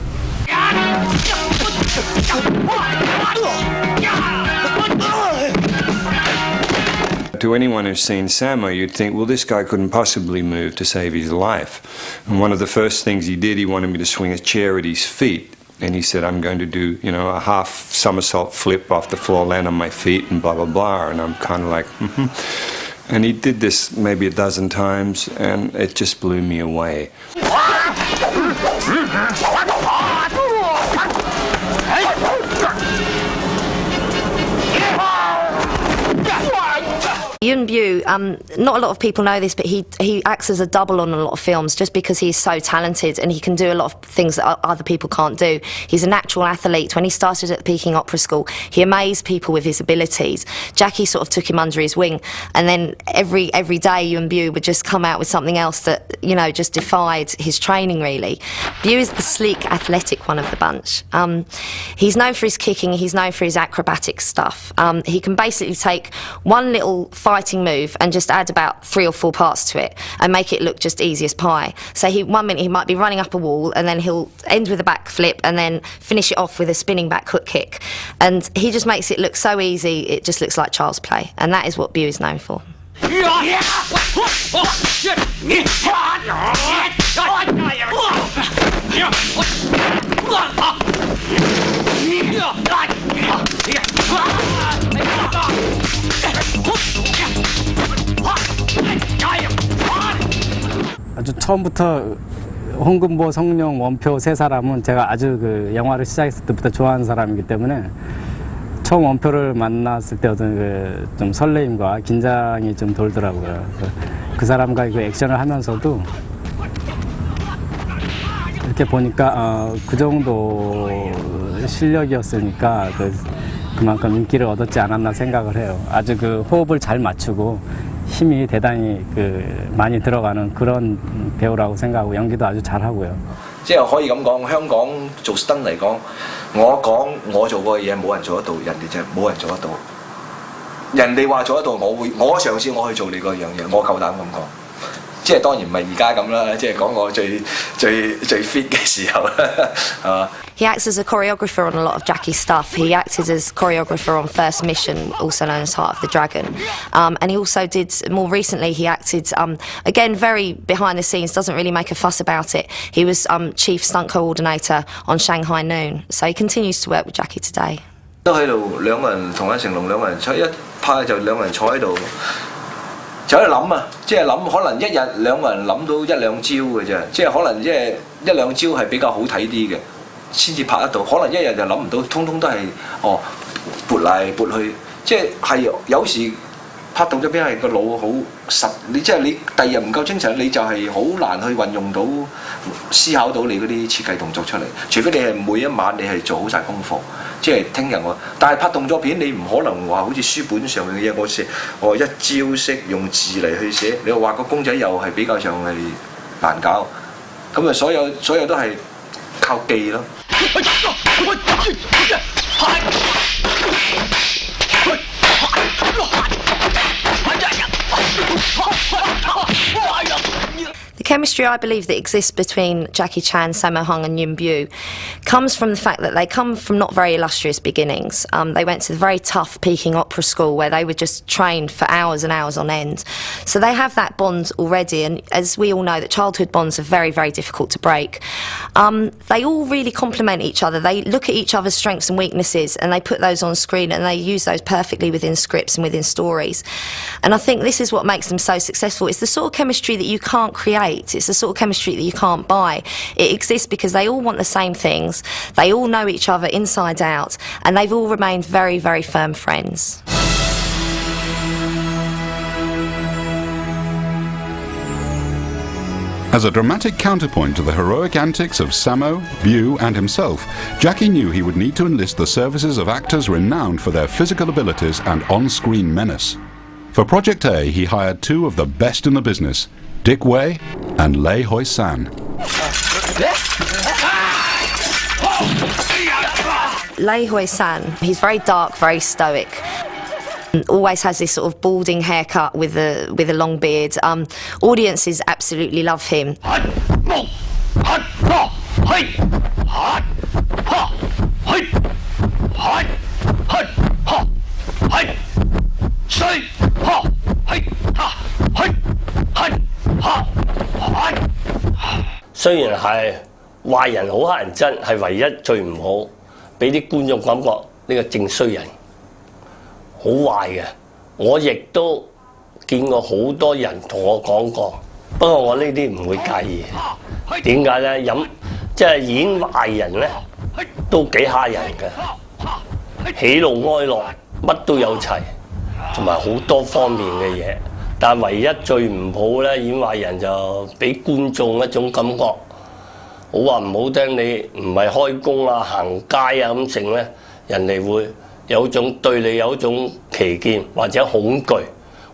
To anyone who's seen Sammo, you'd think, well, this guy couldn't possibly move to save his life. And one of the first things he did, he wanted me to swing a chair at his feet. And he said, I'm going to do, you know, a half somersault flip off the floor, land on my feet, and blah, blah, blah. And I'm kind of like, And he did this maybe a dozen times, and it just blew me away. Yuen, not a lot of people know this, but he acts as a double on a lot of films just because he's so talented and he can do a lot of things that other people can't do. He's a natural athlete. When he started at the Peking Opera School, he amazed people with his abilities. Jackie sort of took him under his wing, and then every day Yuen would just come out with something else that, you know, just defied his training really. Biao is the sleek, athletic one of the bunch. He's known for his kicking, he's known for his acrobatic stuff. He can basically take one little fighting move and just add about 3 or 4 parts to it and make it look just easy as pie. So 1 minute he might be running up a wall and then he'll end with a back flip and then finish it off with a spinning back hook kick. And he just makes it look so easy, it just looks like child's play. And that is what Biao is known for. 아주 처음부터 홍금보, 성룡, 원표 세 사람은 제가 아주 그 영화를 시작했을 때부터 좋아하는 사람이기 때문에 처음 원표를 만났을 때 어떤 좀 설레임과 긴장이 좀 돌더라고요. 그 사람과 그 액션을 하면서도 이렇게 보니까 그 정도 실력이었으니까 그만큼 인기를 얻었지 않았나 생각을 해요. 아주 그 호흡을 잘 맞추고 힘이 대단히 많이 들어가는 그런 배우라고 생각하고 연기도 아주 잘하고요. 即係可以咁講，香港做 stunt 嚟講，我講我做過嘅嘢冇人做得到，人哋就冇人做得到。人哋話做得到，我嘗試我去做你嗰樣嘢，我夠膽咁講。即係當然唔係而家咁啦，即係講我最 fit 嘅時候啦，係嘛？He acts as a choreographer on a lot of Jackie's stuff. He acted as choreographer on First Mission, also known as Heart of the Dragon. And he also did, more recently, he acted, again, very behind the scenes, doesn't really make a fuss about it. He was chief stunt coordinator on Shanghai Noon. So he continues to work with Jackie today. 都喺度兩個人同一成龍兩個人坐一拍就兩個人坐喺度。就喺度諗啊，即係諗可能一日兩個人諗到一兩招嘅啫，即係可能即係一兩招係比較好睇啲嘅，先至拍得到。可能一日就諗唔到，通通都係撥嚟撥去，即係有時拍動作片係個腦好實，你即係你第二日唔夠精神，你就係好難去運用到思考到你嗰啲設計動作出嚟。除非你係每一晚你係做好晒功課，即係聽日但係拍動作片你唔可能話好似書本上嘅嘢，我一招式用字嚟去寫，你話畫個公仔又係比較上係難搞。咁啊，所有都係靠記咯。The chemistry I believe that exists between Jackie Chan, Sammo Hung and Yuen comes from the fact that they come from not very illustrious beginnings. They went to the very tough Peking Opera School where they were just trained for hours and hours on end. So they have that bond already, and as we all know that childhood bonds are very, very difficult to break. They all really complement each other. They look at each other's strengths and weaknesses and they put those on screen and they use those perfectly within scripts and within stories. And I think this is what makes them so successful. It's the sort of chemistry that you can't create. It's the sort of chemistry that you can't buy. It exists because they all want the same things, they all know each other inside out, and they've all remained very, very firm friends. As a dramatic counterpoint to the heroic antics of Sammo, Biao and himself, Jackie knew he would need to enlist the services of actors renowned for their physical abilities and on-screen menace. For Project A, he hired two of the best in the business, Dick Wei and Lei Hoi San. Lei Hoi San, he's very dark, very stoic. Always has this sort of balding haircut with a long beard. Audiences absolutely love him. 雖然係壞人好乞人憎，係唯一最唔好，俾啲觀眾感覺呢個正衰人好壞嘅。我亦都見過好多人同我講過，不過我呢啲唔會介意。點解咧？即係演壞人咧，都幾蝦人嘅，喜怒哀樂乜都有齊，同埋好多方面嘅嘢。 但係唯一最唔好咧，演壞人就俾觀眾一種感覺，好話唔好聽，你唔係開工啊、行街啊咁剩咧，人哋會有種對你有一種歧見或者恐懼。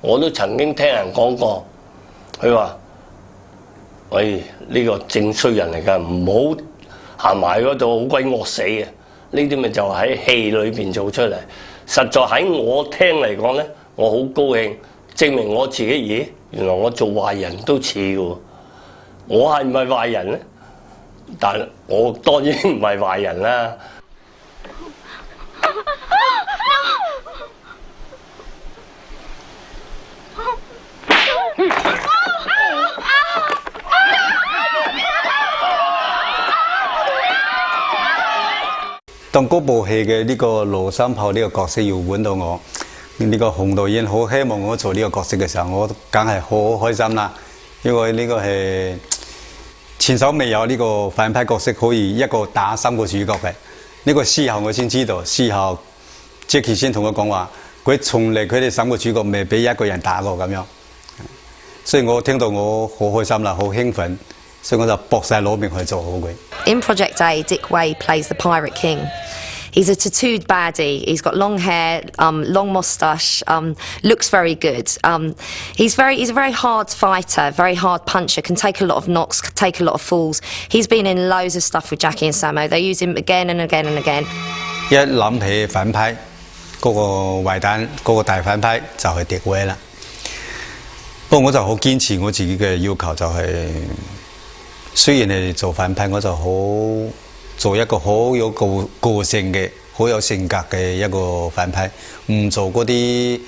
我都曾經聽人講過，佢話：喂，呢個正衰人嚟㗎，唔好行埋嗰度，好鬼惡死嘅。呢啲咪就喺戲裏邊做出嚟。實在喺我聽嚟講咧，我好高興。 證明我自己，咦？原來我做壞人都似嘅喎。我係唔係壞人咧？但我當然唔係壞人啦。當嗰部戲嘅呢個羅三炮呢個角色要揾到我。 呢個洪導演好希望我做呢個角色嘅時候，我梗係好開心啦，因為呢個係前所未有呢個反派角色可以一個打三個主角嘅。呢個事後我先知道，事後 Jackie 先同我講話，佢哋三個主角未俾一個人打過咁樣，所以我聽到我好開心啦，好興奮，所以我就搏晒攞命去做好佢。In Project A, Dick Wei plays the Pirate King. He's a tattooed baddie. He's got long hair, long moustache, looks very good. He's a very hard fighter, very hard puncher, can take a lot of knocks, can take a lot of falls. He's been in loads of stuff with Jackie and Sammo. They use him again and again and again. 一諗起反派嗰個壞蛋，嗰個大反派就係Dick Wei啦。不過我就好堅持我自己嘅要求，就係、雖然係做反派，我就好做一個好有個性嘅、好有性格嘅一個反派，唔做嗰啲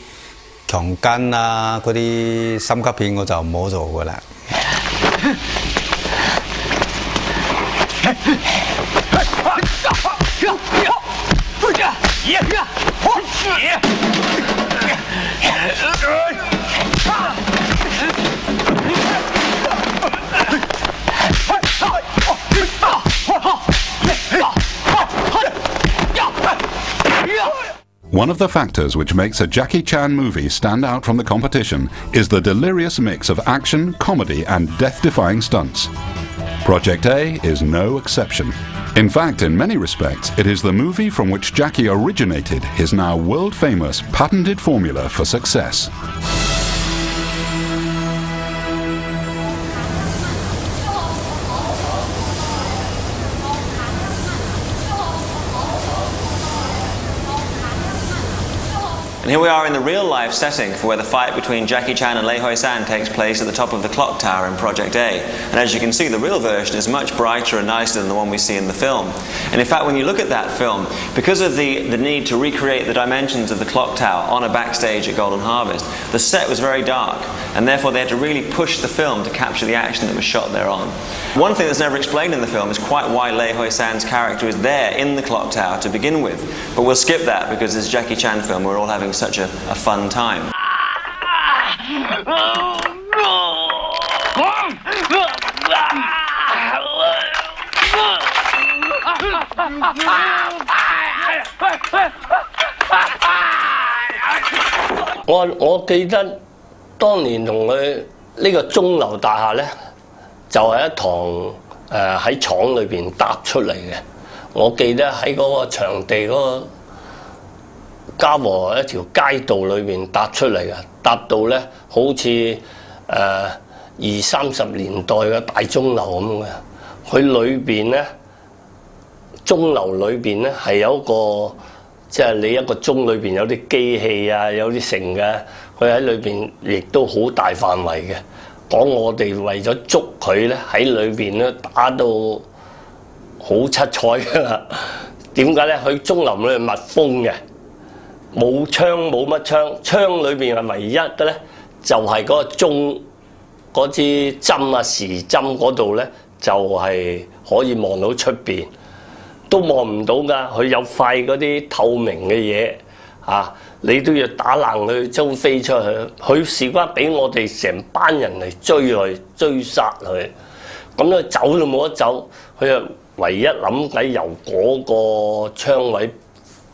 強姦啊、嗰啲三級片我就唔好做噶啦。One of the factors which makes a Jackie Chan movie stand out from the competition is the delirious mix of action, comedy and death-defying stunts. Project A is no exception. In fact, in many respects, it is the movie from which Jackie originated his now world-famous patented formula for success. And here we are in the real-life setting for where the fight between Jackie Chan and Lei Hoi-san takes place at the top of the clock tower in Project A. And as you can see, the real version is much brighter and nicer than the one we see in the film. And in fact, when you look at that film, because of the need to recreate the dimensions of the clock tower on a backstage at Golden Harvest, the set was very dark, and therefore they had to really push the film to capture the action that was shot thereon. One thing that's never explained in the film is quite why Lei Hoi-san's character is there in the clock tower to begin with. But we'll skip that because it's a Jackie Chan film. We're all having such a fun time.我記得當年同佢呢個鐘樓大廈呢，就係一堂喺廠裏邊搭出嚟嘅。我記得喺嗰個場地嗰個嘉禾一條街道裏邊搭出嚟嘅，搭到呢好似20-30年代嘅大鐘樓咁嘅。佢裏邊呢，鐘樓裏邊呢係有一個，即係你一個鐘裏邊有啲機器啊，有啲成嘅，佢喺裏邊亦都好大範圍嘅。講我哋為咗捉佢呢，喺裏邊呢打到好七彩㗎啦。點解呢？佢鐘樓裏密封嘅。冇槍冇乜槍，槍裏邊係唯一嘅咧，就係嗰個鐘嗰支針啊時針嗰度咧，就係可以望到出邊，都望唔到㗎。佢有塊嗰啲透明嘅嘢啊，你都要打爛佢，將飛出去。佢事關俾我哋成班人嚟追殺佢，咁咧走都冇得走，佢就唯一諗緊由嗰個窗位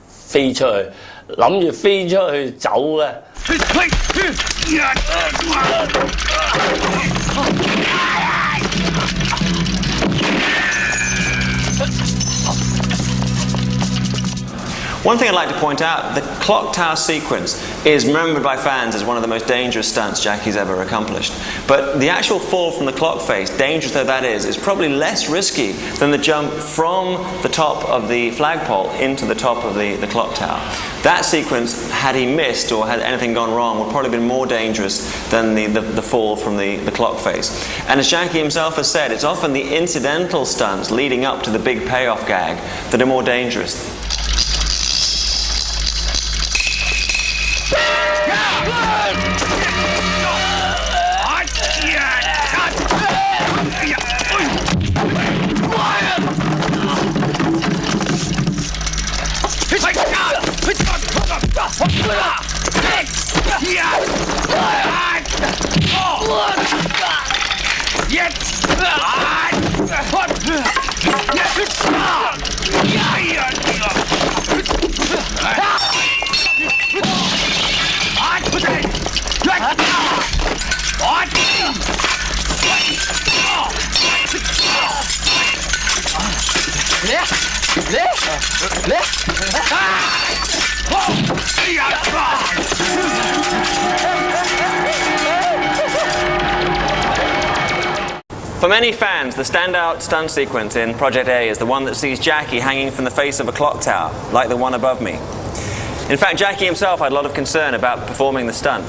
飛出去。諗住飛出去走咧。One thing I'd like to point out, the clock tower sequence is remembered by fans as one of the most dangerous stunts Jackie's ever accomplished. But the actual fall from the clock face, dangerous though that is probably less risky than the jump from the top of the flagpole into the top of the clock tower. That sequence, had he missed or had anything gone wrong, would probably have been more dangerous than the fall from the clock face. And as Jackie himself has said, it's often the incidental stunts leading up to the big payoff gag that are more dangerous. For many fans, the standout stunt sequence in Project A is the one that sees Jackie hanging from the face of a clock tower, like the one above me. In fact, Jackie himself had a lot of concern about performing the stunt.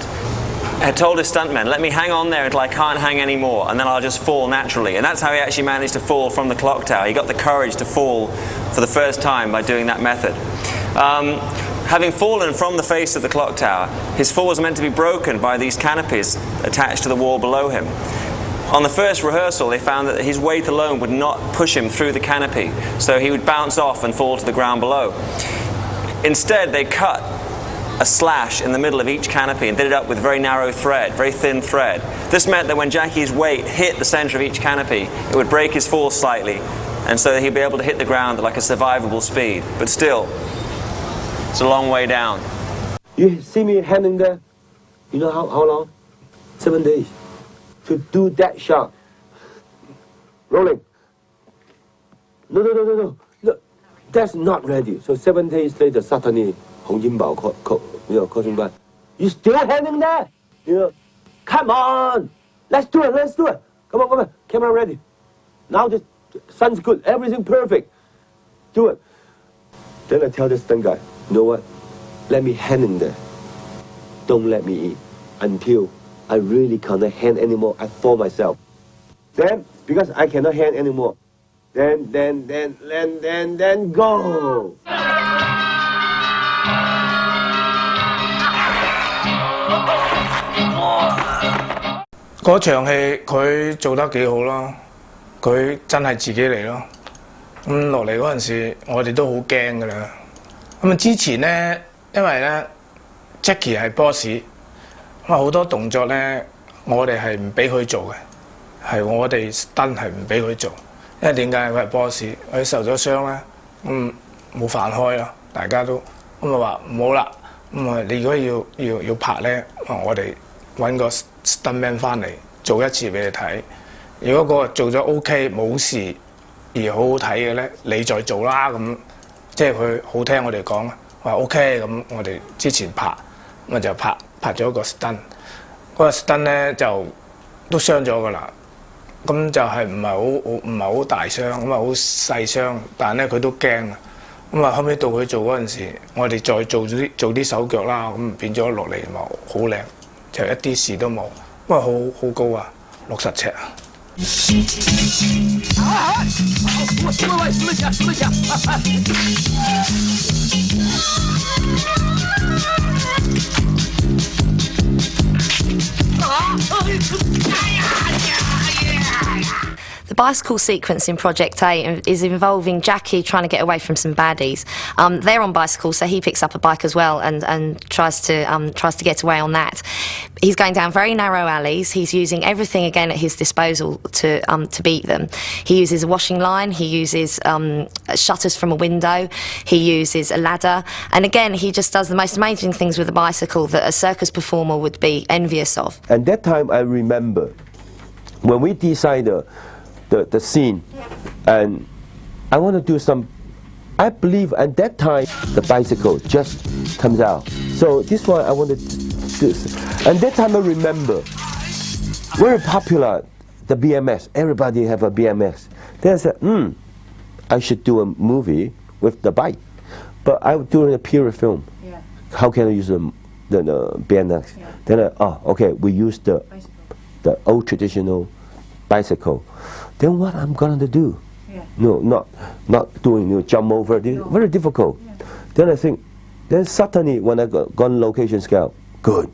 had told his stuntmen, let me hang on there until I can't hang anymore, and then I'll just fall naturally. And that's how he actually managed to fall from the clock tower. He got the courage to fall for the first time by doing that method. Having fallen from the face of the clock tower, his fall was meant to be broken by these canopies attached to the wall below him. On the first rehearsal, they found that his weight alone would not push him through the canopy, so he would bounce off and fall to the ground below. Instead, they cut a slash in the middle of each canopy and did it up with very narrow thread, very thin thread. This meant that when Jackie's weight hit the center of each canopy, it would break his fall slightly, and so he'd be able to hit the ground at like a survivable speed. But still, it's a long way down. You see me hanging there, you know how long? 7 days. To do that shot. Rolling. No. Look, that's not ready. So 7 days later, suddenly, Hong Jinbao calls him back. You still hanging there? You know, come on, let's do it. Come on, camera ready. Now the sun's good, everything perfect. Do it. Then I tell the stunt guy, you know what? Let me hang in there. Don't let me eat until I really cannot hand anymore. I fall myself. Then, because I cannot hand anymore, then go. 嗰場戲佢做得幾好咯，佢真係自己嚟咯。咁落嚟嗰陣時，我哋都好驚㗎啦。咁啊之前呢，因為呢 Jackie 係 boss， 咁啊好多動作呢，我哋係唔俾佢做嘅，係我哋 stunt 係唔俾佢做，因為點解佢係 boss， 佢受咗傷呢，冇飯開咯，大家都咁啊話唔好啦，咁啊你如果要拍呢，我哋揾個 stuntman 翻嚟做一次俾你睇。如果個做咗 OK 冇事而好好睇嘅咧，你再做啦咁，即係佢好聽我哋講，話 OK 咁，我哋之前拍咁就拍咗個 stunt， 嗰個 stunt 咧就都傷咗㗎啦。咁就係唔係好大傷，咁啊好細傷，但係咧佢都驚啊。咁啊後尾到佢做嗰陣時，我哋再做啲手腳啦，咁變咗落嚟咪好靚。就一啲事都冇，因為好高啊，60尺啊！The bicycle sequence in Project A is involving Jackie trying to get away from some baddies. They're on bicycles, so he picks up a bike as well and tries to get away on that. He's going down very narrow alleys. He's using everything again at his disposal to beat them. He uses a washing line. He uses shutters from a window. He uses a ladder, and again he just does the most amazing things with a bicycle that a circus performer would be envious of. And that time I remember when we decided the scene, and I want to do some, I believe at that time the bicycle just comes out. So this one I wanted to do, and that time I remember very popular the BMX. Everybody have a BMX. Then I said, I should do a movie with the bike, but I was doing a period film. Yeah. How can I use the BMX? Yeah. Then okay, we use the old traditional bicycle. Then what I'm gonna do? Yeah. No, not doing jump over. Very difficult. Yeah. Then I think, then suddenly when I go on location scout, good.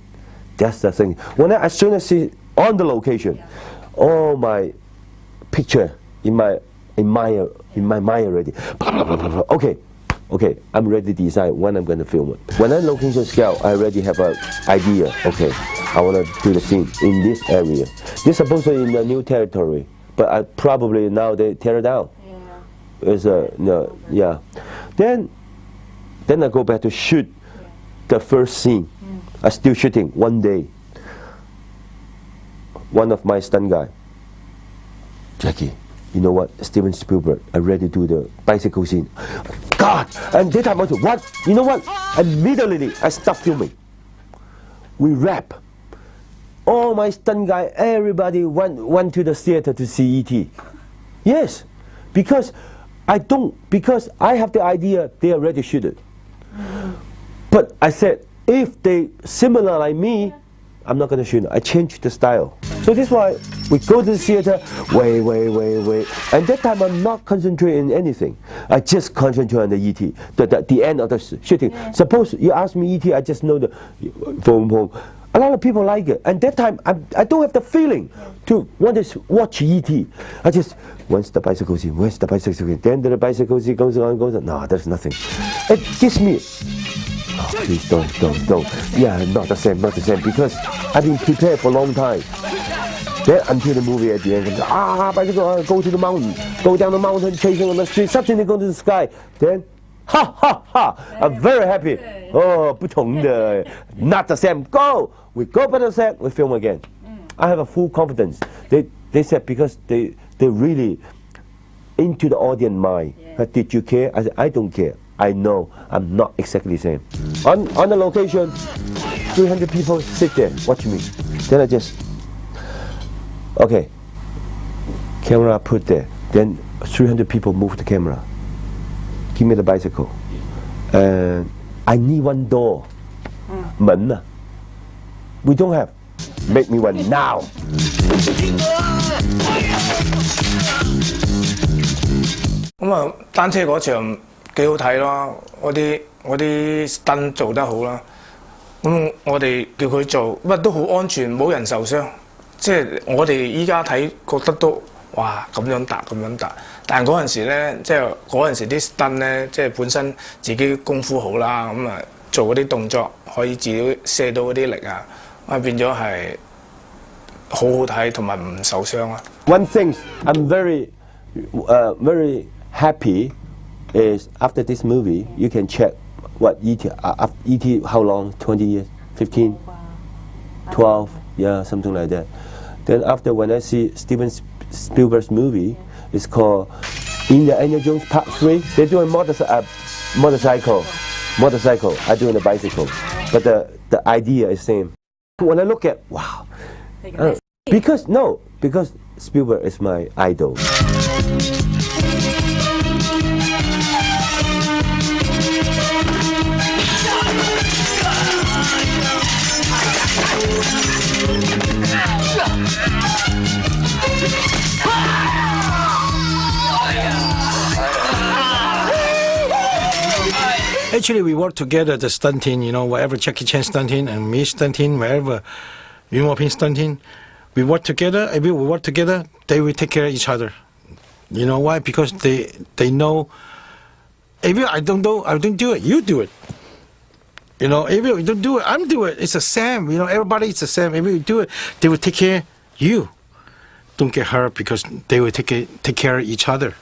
That's the thing. When as soon as I see on the location, all my picture in my mind already. Blah, blah, blah, blah, blah. Okay, I'm ready to decide when I'm gonna film it. When I location scout, I already have an idea. Okay, I wanna do the scene in this area. This supposedly in the new territory. But I probably now they tear it down. Yeah. It's yeah. Then I go back to shoot the first scene. I still shooting one day. One of my stunt guy, Jackie, you know what? Steven Spielberg, I ready to do the bicycle scene. God! And that time I said, what? You know what? Immediately I stop filming. We wrap. All my stunt guy, everybody went to the theater to see E.T. Yes, because I have the idea they already shoot it. But I said, if they similar like me, I'm not going to shoot. I changed the style. So this is why we go to the theater, wait. And that time I'm not concentrating on anything. I just concentrate on the ET, the end of the shooting. Yeah. Suppose you ask me ET, I just know the boom. A lot of people like it. And that time I don't have the feeling to want to watch ET. I just, when's the bicycle scene? Where's the bicycle scene? Then the bicycle scene goes on. No, there's nothing. It gives me, please don't. Yeah, not the same, because I've been prepared for a long time. Then until the movie at the end, bicycle, go to the mountain, go down the mountain, chasing on the street, suddenly go to the sky. Then, I'm very happy. Oh, 不同的, not the same. Go, we go by the set, we film again. I have a full confidence. They said because they really into the audience mind. Did you care? I said, I don't care. I know I'm not exactly the same. On the location, 300 people sit there, watch me. Then I just, okay, camera put there. Then 300 people move the camera. Give me the bicycle. And I need one door. 門啊. We don't have. Make me one now. 咁啊，單車嗰場幾好睇咯，我啲 stunt 做得好啦。咁我哋叫佢做，乜都好安全，冇人受傷。即係我哋依家睇覺得都哇咁樣搭。但係嗰陣時咧，即係嗰陣時啲 stunt 咧，即係本身自己功夫好啦，咁啊做嗰啲動作可以自己卸到嗰啲力啊，變咗係好好睇同埋唔受傷啊。One thing I'm very happy is after this movie you can check what ET how long 20 years 15 12 yeah something like that. Then after when I see Steven Spielberg's movie, it's called Indiana Jones Part 3. They're doing motorcycle. I doing a bicycle, but the idea is same. When I look at wow, because Spielberg is my idol. Actually, we work together, the stunting, whatever Jackie Chan stunting and me stunting, wherever Yuen stunting, we work together. If we work together, they will take care of each other. You know why? Because they know, if I don't do it, you do it. If you don't do it, I'm doing it. It's the same. Everybody is the same. If you do it, they will take care of you. Don't get hurt because they will take care of each other.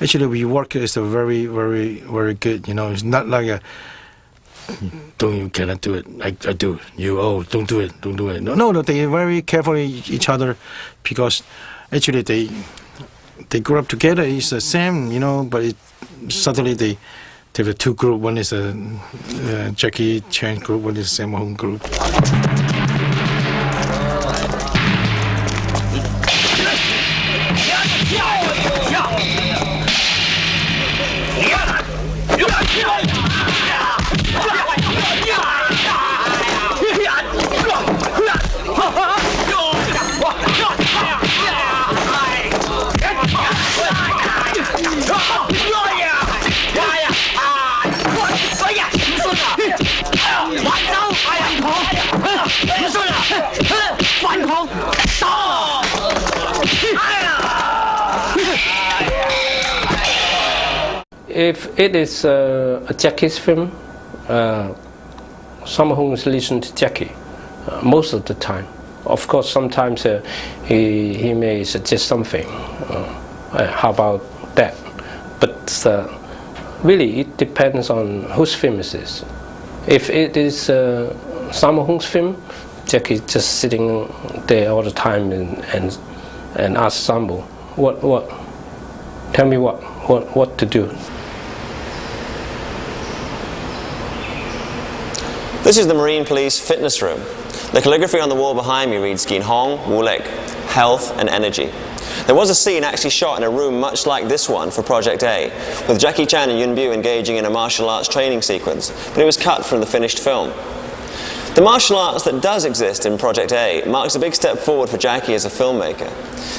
Actually, we work is a very, very, very good. It's not like you cannot do it. I do. Don't do it. No. They are very careful with each other because actually they grew up together. It's the same, but suddenly they have a two group. One is a Jackie Chan group. One is Sammo group. If it is a Jackie's film, Sammo listen to Jackie most of the time. Of course, sometimes he may suggest something. How about that? But really, it depends on whose film it is. If it is Sammo film, Jackie just sitting there all the time and ask Sammo, what? Tell me what to do. This is the Marine Police fitness room. The calligraphy on the wall behind me reads Gin Hong, Wulek, health and energy. There was a scene actually shot in a room much like this one for Project A, with Jackie Chan and Yuen engaging in a martial arts training sequence, but it was cut from the finished film. The martial arts that does exist in Project A marks a big step forward for Jackie as a filmmaker.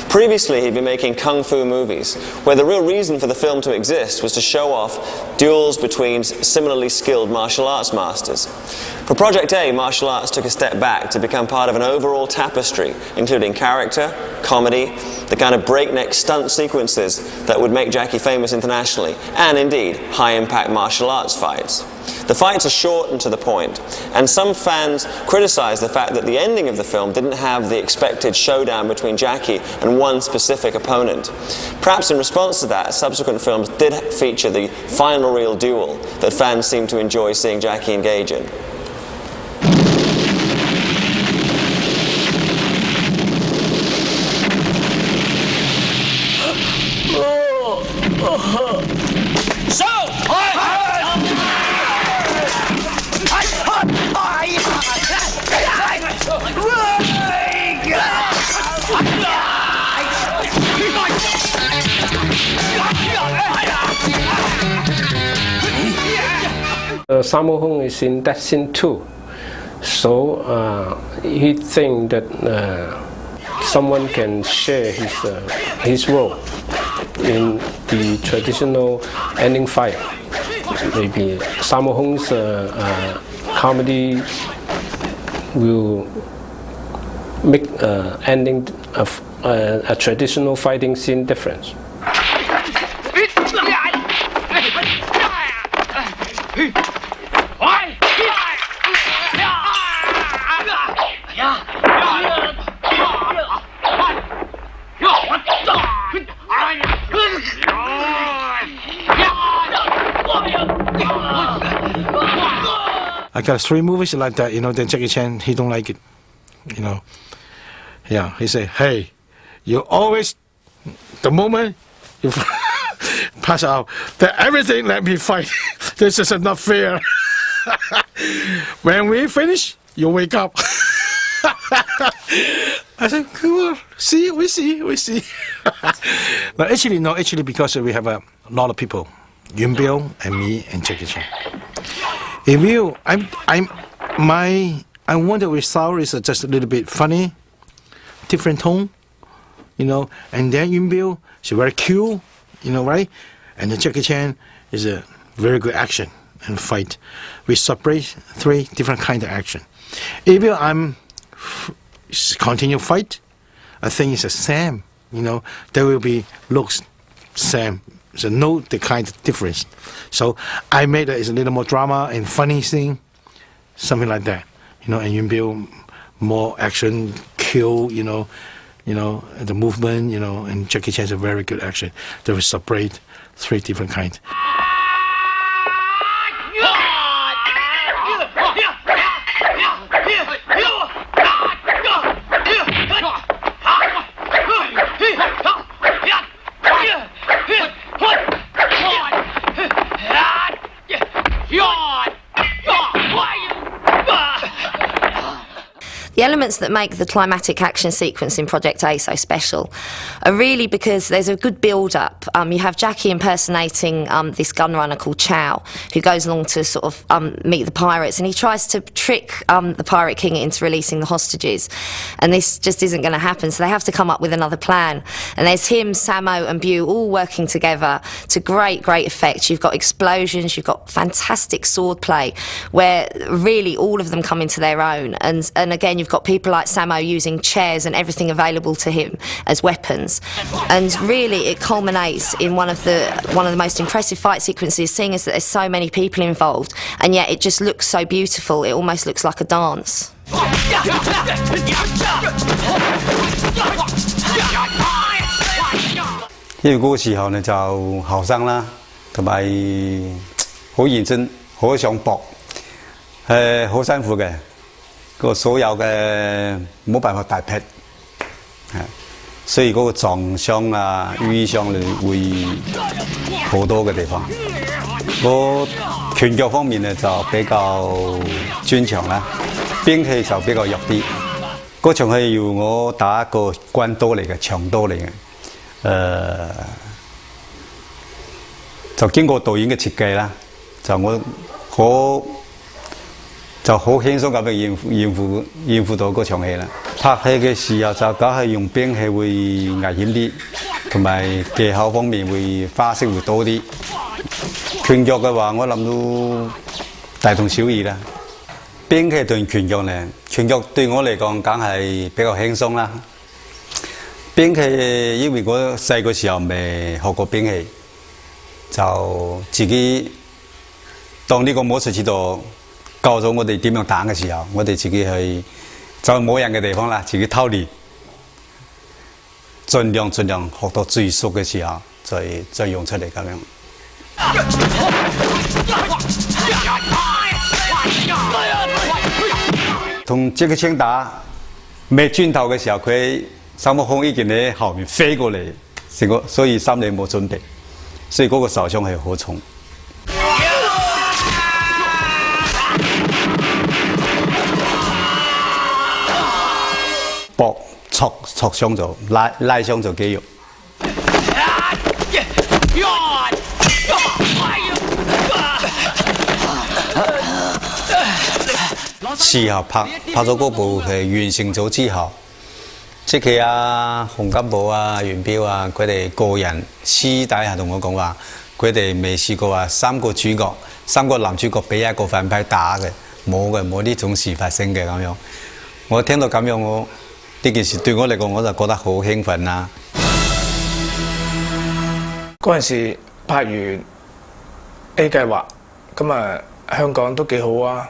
Previously, he'd been making kung fu movies, where the real reason for the film to exist was to show off duels between similarly skilled martial arts masters. For Project A, martial arts took a step back to become part of an overall tapestry, including character, comedy, the kind of breakneck stunt sequences that would make Jackie famous internationally, and indeed, high-impact martial arts fights. The fights are short and to the point, and some fans criticize the fact that the ending of the film didn't have the expected showdown between Jackie and one specific opponent. Perhaps in response to that, subsequent films did feature the final real duel that fans seem to enjoy seeing Jackie engage in. Sammo Hung is in that scene too, so he thinks that someone can share his role in the traditional ending fight. Maybe Sammo Hung's comedy will make ending of a traditional fighting scene difference. I got 3 movies like that, then Jackie Chan, he don't like it, Yeah, he say, hey, you always, the moment you pass out, that everything let me fight. This is not fair. When we finish, you wake up. I said, come on, see, we see. But actually because we have a lot of people, Yuen, Biao, and me, and Jackie Chan. If you, I want the result is just a little bit funny, different tone, and then Yuen Biao, she's very cute, right? And the Jackie Chan is a very good action and fight. We separate 3 different kind of action. If I'm continue fight, I think it's the same, there will be looks same. So no the kind of difference. So I made it a little more drama and funny thing, something like that. And Yuen Biao more action, kill, the movement, and Jackie Chan's a very good action. They will separate 3 different kinds. The elements that make the climatic action sequence in Project A so special are really because there's a good build-up. You have Jackie impersonating this gunrunner called Chow, who goes along to sort of meet the pirates, and he tries to trick the Pirate King into releasing the hostages. And this just isn't going to happen, so they have to come up with another plan. And there's him, Sammo and Biao all working together to great effect. You've got explosions, you've got fantastic sword play, where really all of them come into their own. And again, you've got people like Sammo using chairs and everything available to him as weapons, and really it culminates in one of the most impressive fight sequences, seeing as that there's so many people involved, and yet it just looks so beautiful. It almost looks like a dance. 因為嗰個時候呢就後生啦，同埋好認真，好想搏，好辛苦嘅。 個所有嘅冇辦法大劈，所以嗰個撞傷啊、瘀傷會好多嘅地方。我拳腳方面呢就比較專長啦，兵器就比較弱啲。嗰場係要我打一個關刀嚟嘅，長刀嚟嘅。就經過導演嘅設計啦，就我就好輕鬆咁樣應付到嗰場戲啦。拍戲嘅時候就梗係用兵器會危險啲，同埋技巧方面會花式會多啲。拳腳嘅話，我諗都大同小異啦。兵器同拳腳咧，拳腳對我嚟講梗係比較輕鬆啦。兵器因為我細個時候未學過兵器，就自己當呢個魔術指導教咗我哋點樣打嘅時候，我哋自己去走冇人嘅地方啦，自己偷練，盡量學到最熟嘅時候，再用出嚟咁樣。同Jackie Chan打未轉頭嘅時候，佢手摸空已經喺後面飛過嚟，成個所以心理冇準備，所以嗰個受傷係好重。搏挫傷咗，拉傷咗肌肉。事後拍咗嗰部戲完成咗之後，即係洪金寶元彪佢哋個人私底下同我講話，佢哋未試過話三個男主角俾一個反派打嘅，冇呢種事發生嘅咁樣。我聽到咁樣呢件事對我嚟講，我就覺得好興奮啦。嗰陣時拍完 A 計劃，咁香港都幾好啊，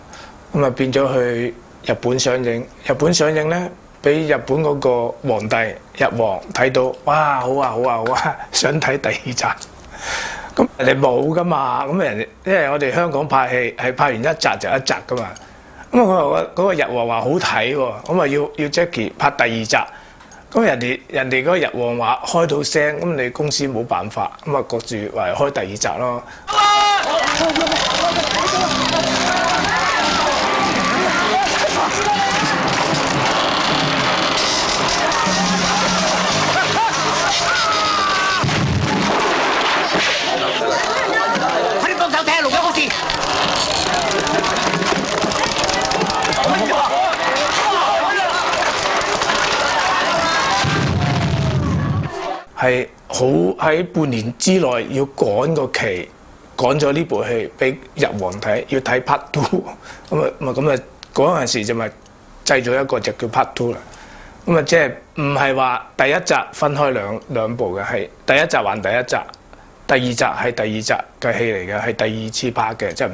咁變咗去日本上映。日本上映咧，俾日本嗰個皇帝日皇睇到，哇，好啊，想睇第二集。咁人哋冇噶嘛，咁人哋因為我哋香港拍戲係拍完一集就一集噶嘛。咁嗰個日皇話好睇喎，咁要 Jackie 拍第二集。咁人哋嗰個日皇話開到聲，咁你公司冇辦法，咁焗住話開第二集咯。快啲幫手睇下龍嘅好事。係好喺半年之內要趕個期，趕咗呢部戲俾日皇睇，要睇 Part 2，咁嗰陣時就咪製咗一個就叫 Part 2啦。咁即係唔係話第一集分開兩部嘅，係第一集還第一集，第二集係第二集嘅戲嚟嘅，係第二次拍嘅，即係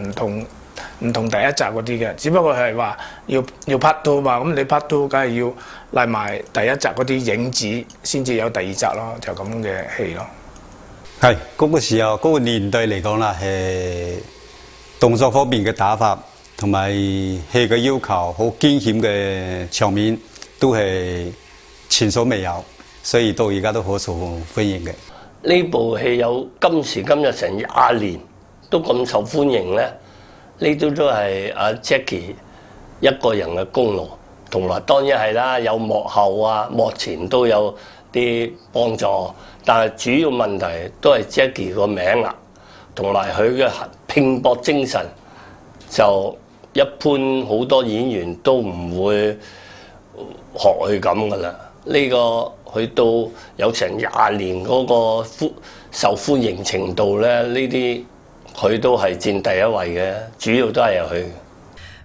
唔同第一集嗰啲嘅，只不過係話要 Part 2嘛，咁你 Part 2梗係要嚟埋第一集嗰啲影子先至有第二集咯，就咁嘅戲咯。係嗰個時候嗰個年代嚟講啦，係動作方面嘅打法同埋戲嘅要求，好驚險嘅場面都係前所未有，所以到而家都好受歡迎嘅。呢部戲有今時今日成20年都咁受歡迎咧，呢啲都係阿 Jackie 一個人嘅功勞，同埋當然係啦，有幕後幕前都有啲幫助，但係主要問題都係 Jackie 個名同埋佢嘅拼搏精神，就一般好多演員都唔會學佢咁噶啦。呢個去到有成20年嗰個受歡迎程度咧，呢啲佢都係佔第一位嘅，主要都係由佢。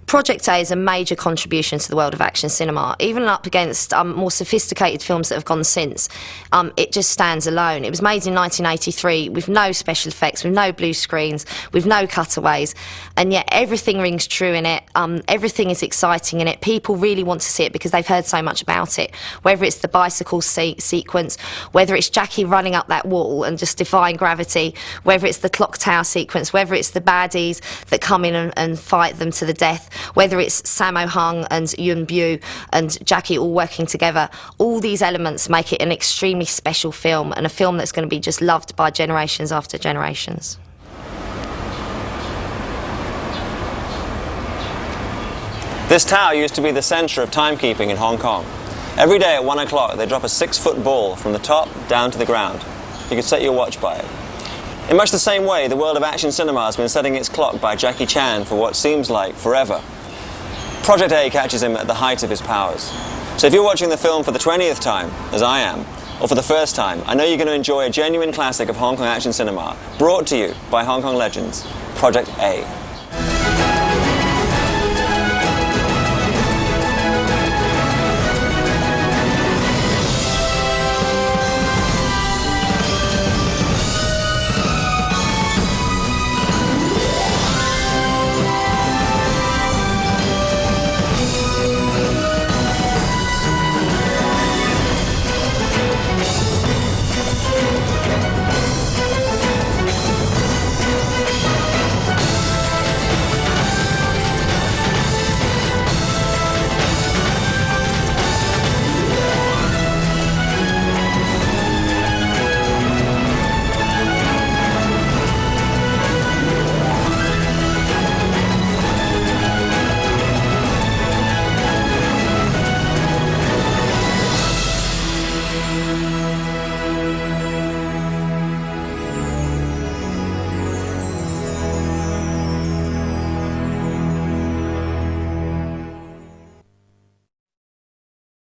Project A is a major contribution to the world of action cinema. Even up against more sophisticated films that have gone since, it just stands alone. It was made in 1983 with no special effects, with no blue screens, with no cutaways, and yet everything rings true in it. Everything is exciting in it. People really want to see it because they've heard so much about it. Whether it's the bicycle sequence, whether it's Jackie running up that wall and just defying gravity, whether it's the clock tower sequence, whether it's the baddies that come in and fight them to the death, whether it's Sammo Hung and Yuen and Jackie all working together, all these elements make it an extremely special film, and a film that's going to be just loved by generations after generations. This tower used to be the centre of timekeeping in Hong Kong. Every day at 1 o'clock they drop a 6-foot ball from the top down to the ground. You could set your watch by it. In much the same way, the world of action cinema has been setting its clock by Jackie Chan for what seems like forever. Project A catches him at the height of his powers. So if you're watching the film for the 20th time, as I am, or for the first time, I know you're going to enjoy a genuine classic of Hong Kong action cinema, brought to you by Hong Kong legends, Project A.